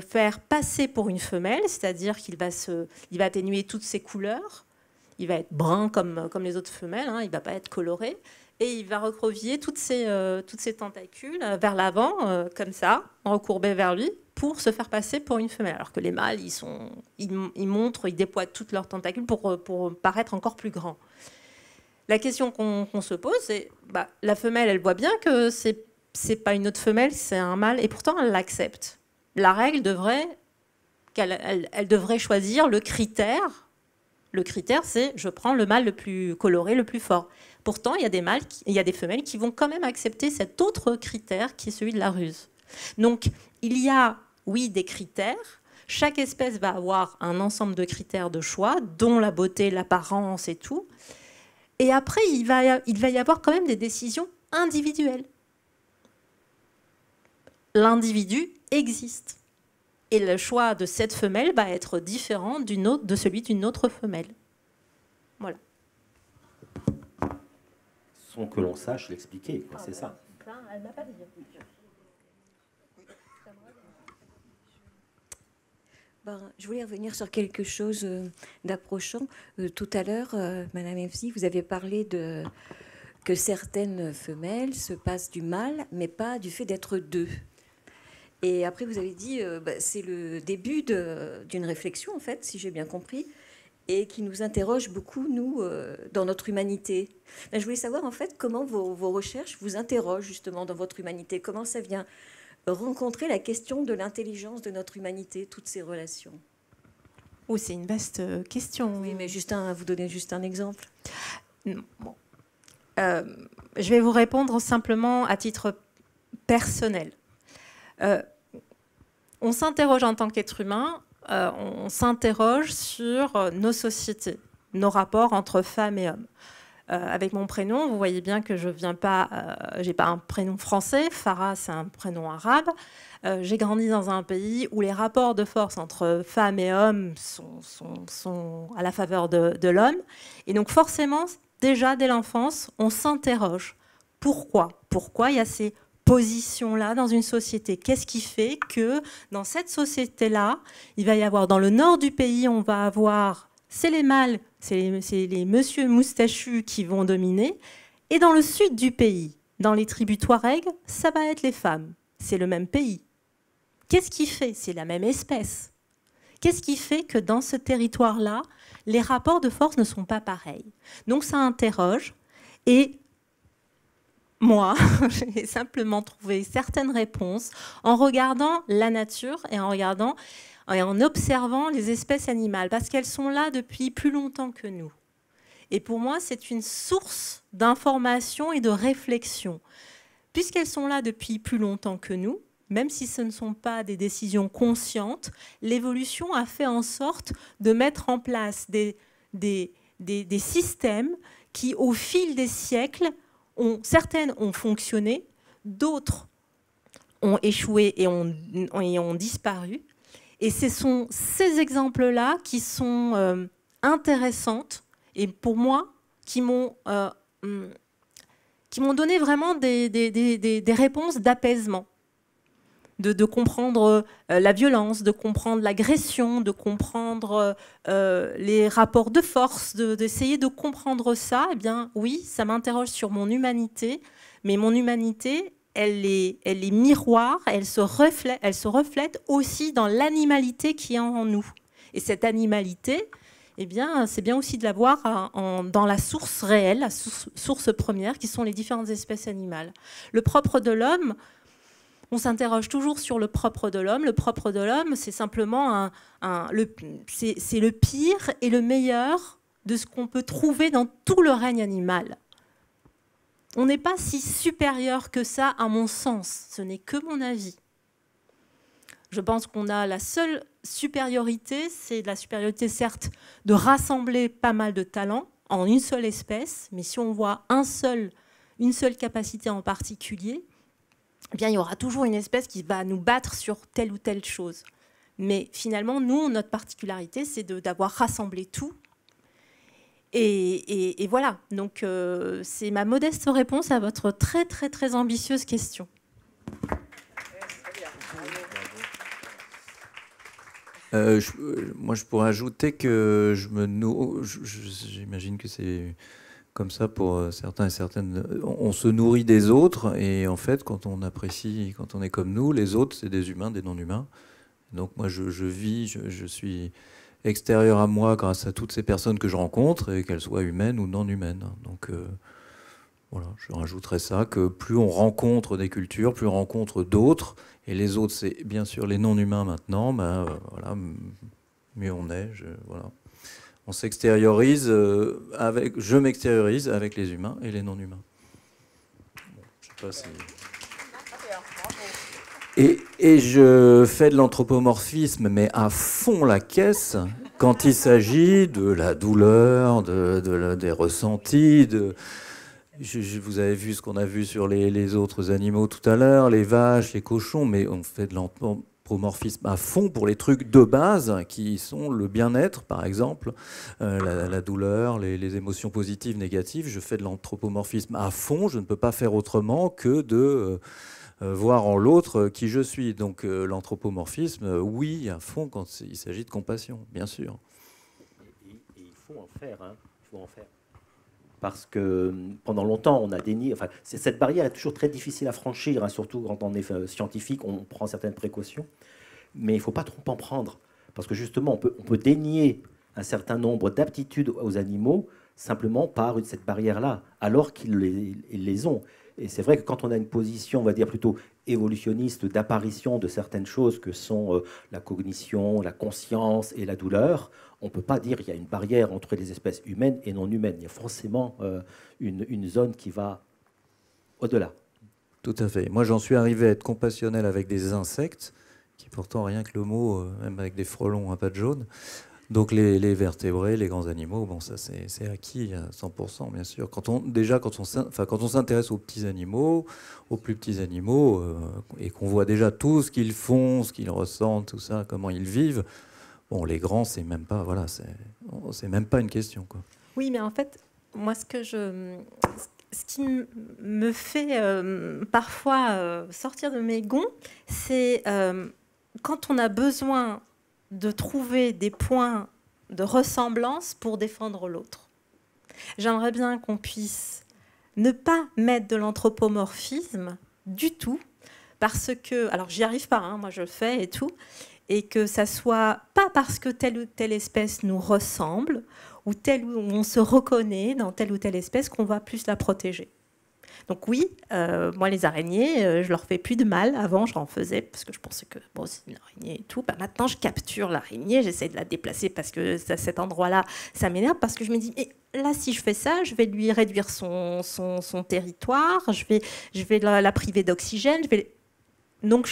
faire passer pour une femelle, c'est-à-dire qu'il va atténuer toutes ses couleurs. Il va être brun comme les autres femelles, il ne va pas être coloré. Et il va recroqueviller toutes ses tentacules vers l'avant, comme ça, recourbées vers lui, pour se faire passer pour une femelle. Alors que les mâles, ils déploient toutes leurs tentacules pour paraître encore plus grands. La question qu'on se pose, c'est la femelle, elle voit bien que c'est pas une autre femelle, c'est un mâle, et pourtant elle l'accepte. La règle elle devrait choisir le critère. Le critère, c'est je prends le mâle le plus coloré, le plus fort. Pourtant, il y a des femelles qui vont quand même accepter cet autre critère qui est celui de la ruse. Donc, il y a, oui, des critères. Chaque espèce va avoir un ensemble de critères de choix, dont la beauté, l'apparence et tout. Et après, il va y avoir quand même des décisions individuelle. L'individu existe. Et le choix de cette femelle va être différent de celui d'une autre femelle. Voilà. Sans que l'on sache l'expliquer, c'est ça. Elle m'a pas dit. Je voulais revenir sur quelque chose d'approchant. Tout à l'heure, Madame Evzy, vous avez parlé que certaines femelles se passent du mal, mais pas du fait d'être deux. Et après, vous avez dit c'est le début d'une réflexion, en fait, si j'ai bien compris, et qui nous interroge beaucoup, nous, dans notre humanité. Je voulais savoir, en fait, comment vos recherches vous interrogent, justement, dans votre humanité. Comment ça vient rencontrer la question de l'intelligence de notre humanité, toutes ces relations. Oh, c'est une vaste question. Oui, mais vous donnez juste un exemple. Bon. Je vais vous répondre simplement à titre personnel. On s'interroge en tant qu'être humain, on s'interroge sur nos sociétés, nos rapports entre femmes et hommes. Avec mon prénom, vous voyez bien que je viens pas, j'ai pas un prénom français. Farah, c'est un prénom arabe. J'ai grandi dans un pays où les rapports de force entre femmes et hommes sont à la faveur de l'homme. Et donc forcément, déjà dès l'enfance, on s'interroge. Pourquoi il y a ces positions-là dans une société? Qu'est-ce qui fait que dans cette société-là, il va y avoir, dans le nord du pays, on va avoir, c'est les mâles, c'est les messieurs moustachus qui vont dominer. Et dans le sud du pays, dans les tribus Touareg, ça va être les femmes. C'est le même pays. Qu'est-ce qui fait? C'est la même espèce. Qu'est-ce qui fait que dans ce territoire-là, les rapports de force ne sont pas pareils? Donc ça interroge. Et moi, j'ai simplement trouvé certaines réponses en regardant la nature et en observant les espèces animales, parce qu'elles sont là depuis plus longtemps que nous. Et pour moi, c'est une source d'information et de réflexion. Puisqu'elles sont là depuis plus longtemps que nous, même si ce ne sont pas des décisions conscientes, l'évolution a fait en sorte de mettre en place des systèmes qui, au fil des siècles, certaines ont fonctionné, d'autres ont échoué et ont disparu. Et ce sont ces exemples-là qui sont intéressantes et pour moi qui m'ont donné vraiment des réponses d'apaisement, de comprendre la violence, de comprendre l'agression, de comprendre les rapports de force, d'essayer de comprendre ça. Eh bien oui, ça m'interroge sur mon humanité, mais mon humanité, elle est miroir, elle se reflète aussi dans l'animalité qui est en nous. Et cette animalité, eh bien, c'est bien aussi de la voir dans la source réelle, la source première, qui sont les différentes espèces animales. Le propre de l'homme, on s'interroge toujours sur le propre de l'homme. Le propre de l'homme, c'est simplement c'est le pire et le meilleur de ce qu'on peut trouver dans tout le règne animal. On n'est pas si supérieur que ça, à mon sens. Ce n'est que mon avis. Je pense qu'on a la seule supériorité, c'est la supériorité, certes, de rassembler pas mal de talents en une seule espèce, mais si on voit une seule capacité en particulier, eh bien, il y aura toujours une espèce qui va nous battre sur telle ou telle chose. Mais finalement, nous, notre particularité, c'est d'avoir rassemblé tout. Et voilà, donc c'est ma modeste réponse à votre très très très ambitieuse question. Moi, je pourrais ajouter que j'imagine que c'est comme ça pour certains et certaines. On se nourrit des autres, et en fait, quand on apprécie, quand on est comme nous, les autres, c'est des humains, des non-humains. Donc moi, je suis extérieur à moi grâce à toutes ces personnes que je rencontre, et qu'elles soient humaines ou non humaines. Donc voilà, je rajouterais ça, que plus on rencontre des cultures, plus on rencontre d'autres, et les autres, c'est bien sûr les non-humains maintenant, voilà, mieux on est. Voilà. On s'extériorise je m'extériorise avec les humains et les non-humains. Bon, je sais pas si... Et je fais de l'anthropomorphisme, mais à fond la caisse, quand il s'agit de la douleur, des ressentis, Vous avez vu ce qu'on a vu sur les autres animaux tout à l'heure, les vaches, les cochons, mais on fait de l'anthropomorphisme à fond pour les trucs de base qui sont le bien-être, par exemple, la douleur, les émotions positives, négatives. Je fais de l'anthropomorphisme à fond. Je ne peux pas faire autrement que de voir en l'autre qui je suis. Donc l'anthropomorphisme, oui, à fond quand il s'agit de compassion, bien sûr. Et il faut en faire, hein. Il faut en faire. Parce que pendant longtemps, on a dénié. Enfin, cette barrière est toujours très difficile à franchir, hein, surtout quand on est scientifique, on prend certaines précautions. Mais il ne faut pas trop en prendre. Parce que justement, on peut dénier un certain nombre d'aptitudes aux animaux simplement par cette barrière-là, alors qu'ils les ont. Et c'est vrai que quand on a une position, on va dire plutôt évolutionniste, d'apparition de certaines choses que sont la cognition, la conscience et la douleur, on ne peut pas dire qu'il y a une barrière entre les espèces humaines et non humaines. Il y a forcément une zone qui va au-delà. Tout à fait. Moi, j'en suis arrivé à être compassionnel avec des insectes, qui pourtant, rien que le mot, même avec des frelons à pattes jaunes. Donc les vertébrés, les grands animaux, bon, ça c'est acquis à 100%, bien sûr. Quand on s'intéresse aux petits animaux, aux plus petits animaux, et qu'on voit déjà tout ce qu'ils font, ce qu'ils ressentent, tout ça, comment ils vivent, bon, les grands, c'est même pas, voilà, c'est même pas une question, quoi. Oui, mais en fait, moi, ce qui me fait parfois sortir de mes gonds, c'est quand on a besoin de trouver des points de ressemblance pour défendre l'autre. J'aimerais bien qu'on puisse ne pas mettre de l'anthropomorphisme du tout, parce que, alors j'y arrive pas, hein, moi je le fais et tout, et que ça soit pas parce que telle ou telle espèce nous ressemble, ou on se reconnaît dans telle ou telle espèce qu'on va plus la protéger. Donc oui, moi les araignées, je leur fais plus de mal. Avant, j'en faisais parce que je pensais que bon, c'est une araignée et tout. Bah, maintenant, je capture l'araignée, j'essaie de la déplacer parce que à cet endroit-là, ça m'énerve parce que je me dis, mais là, si je fais ça, je vais lui réduire son territoire, je vais la priver d'oxygène. Donc,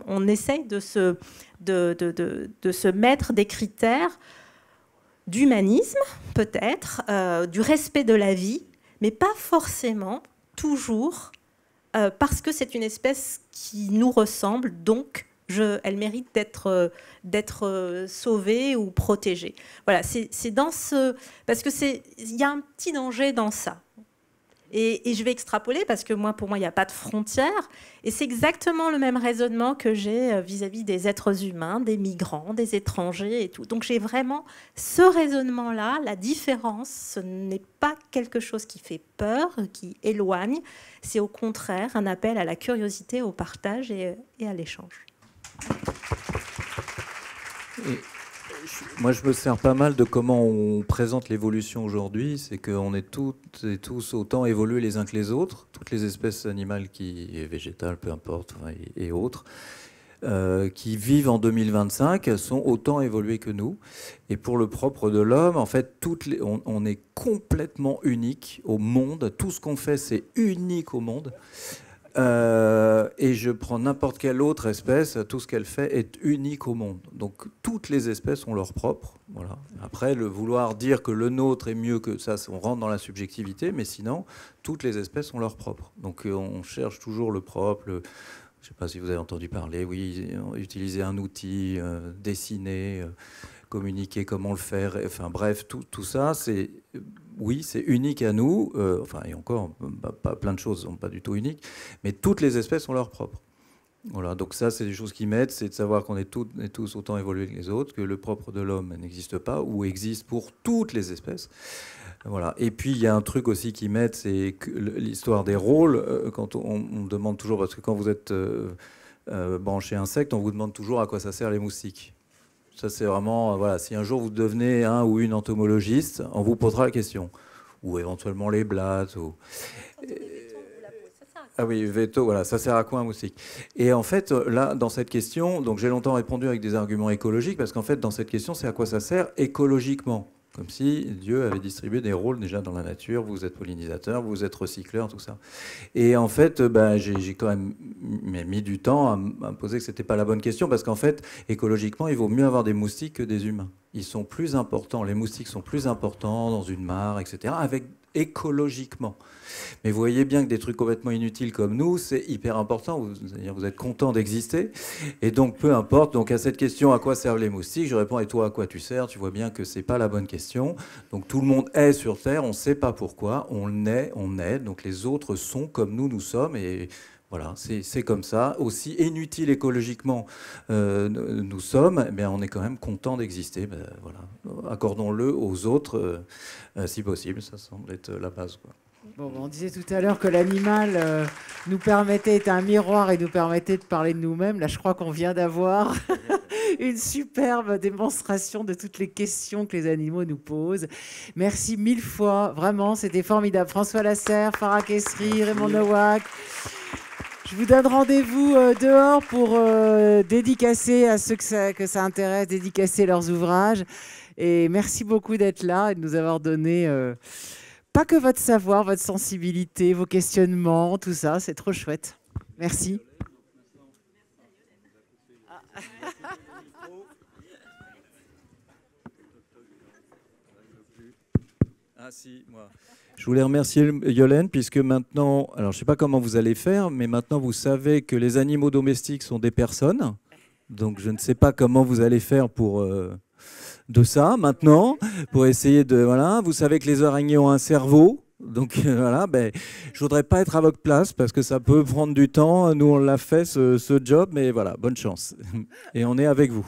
on essaye de se mettre des critères d'humanisme, peut-être, du respect de la vie, mais pas forcément toujours parce que c'est une espèce qui nous ressemble, donc elle mérite d'être sauvée ou protégée. Voilà, c'est dans parce que il y a un petit danger dans ça. Et je vais extrapoler parce que pour moi, il n'y a pas de frontières. Et c'est exactement le même raisonnement que j'ai vis-à-vis des êtres humains, des migrants, des étrangers et tout. Donc j'ai vraiment ce raisonnement-là. La différence, ce n'est pas quelque chose qui fait peur, qui éloigne. C'est au contraire un appel à la curiosité, au partage et à l'échange. Moi, je me sers pas mal de comment on présente l'évolution aujourd'hui. C'est qu'on est toutes et tous autant évolués les uns que les autres. Toutes les espèces animales et végétales, peu importe, et autres, qui vivent en 2025 sont autant évoluées que nous. Et pour le propre de l'homme, en fait, on est complètement unique au monde. Tout ce qu'on fait, c'est unique au monde. Et je prends n'importe quelle autre espèce, tout ce qu'elle fait est unique au monde. Donc toutes les espèces ont leur propre. Voilà. Après, le vouloir dire que le nôtre est mieux que ça, on rentre dans la subjectivité, mais sinon, toutes les espèces ont leur propre. Donc on cherche toujours le propre. Je ne sais pas si vous avez entendu parler, oui, utiliser un outil, dessiner, communiquer, comment le faire. Enfin bref, tout ça, c'est... Oui, c'est unique à nous, et encore, pas plein de choses ne sont pas du tout uniques, mais toutes les espèces ont leur propre. Voilà, donc ça, c'est des choses qui m'aident, c'est de savoir qu'on est toutes et tous autant évolués que les autres, que le propre de l'homme n'existe pas, ou existe pour toutes les espèces. Voilà. Et puis, il y a un truc aussi qui m'aide, c'est l'histoire des rôles. Quand on demande toujours, parce que quand vous êtes branché insecte, on vous demande toujours à quoi ça sert les moustiques. Ça, c'est vraiment, voilà, si un jour vous devenez un ou une entomologiste, on vous posera la question. Ou éventuellement les blattes. Ah oui, veto, voilà, ça sert à quoi un moustique? Et en fait, là, dans cette question, donc j'ai longtemps répondu avec des arguments écologiques, parce qu'en fait, dans cette question, c'est à quoi ça sert écologiquement. Comme si Dieu avait distribué des rôles déjà dans la nature, vous êtes pollinisateur, vous êtes recycleur, tout ça. Et en fait, j'ai quand même mis du temps à me poser que ce n'était pas la bonne question, parce qu'en fait, écologiquement, il vaut mieux avoir des moustiques que des humains. Ils sont plus importants, les moustiques sont plus importants dans une mare, etc., avec écologiquement. Mais vous voyez bien que des trucs complètement inutiles comme nous, c'est hyper important. Vous êtes content d'exister. Et donc, peu importe. Donc, à cette question, à quoi servent les moustiques, je réponds, et toi, à quoi tu sers? Tu vois bien que c'est pas la bonne question. Donc, tout le monde est sur Terre. On ne sait pas pourquoi. On est. Donc, les autres sont comme nous sommes. Et voilà, c'est comme ça. Aussi inutile écologiquement nous sommes, eh on est quand même content d'exister. Voilà. Accordons-le aux autres, si possible. Ça semble être la base, quoi. Bon, on disait tout à l'heure que l'animal nous permettait, était un miroir et nous permettait de parler de nous-mêmes. Là, je crois qu'on vient d'avoir une superbe démonstration de toutes les questions que les animaux nous posent. Merci mille fois, vraiment, c'était formidable. François Lasserre, Farah Khesri, Raymond Nowak. Je vous donne rendez-vous dehors pour dédicacer à ceux que ça intéresse, dédicacer leurs ouvrages. Et merci beaucoup d'être là et de nous avoir donné... pas que votre savoir, votre sensibilité, vos questionnements, tout ça, c'est trop chouette. Merci. Ah si, moi. Je voulais remercier Yolène, puisque maintenant, alors je ne sais pas comment vous allez faire, mais maintenant vous savez que les animaux domestiques sont des personnes. Donc je ne sais pas comment vous allez faire pour... de ça maintenant, pour essayer de... Voilà, vous savez que les araignées ont un cerveau, donc voilà, je voudrais pas être à votre place parce que ça peut prendre du temps. Nous, on l'a fait, ce job, mais voilà, bonne chance. Et on est avec vous.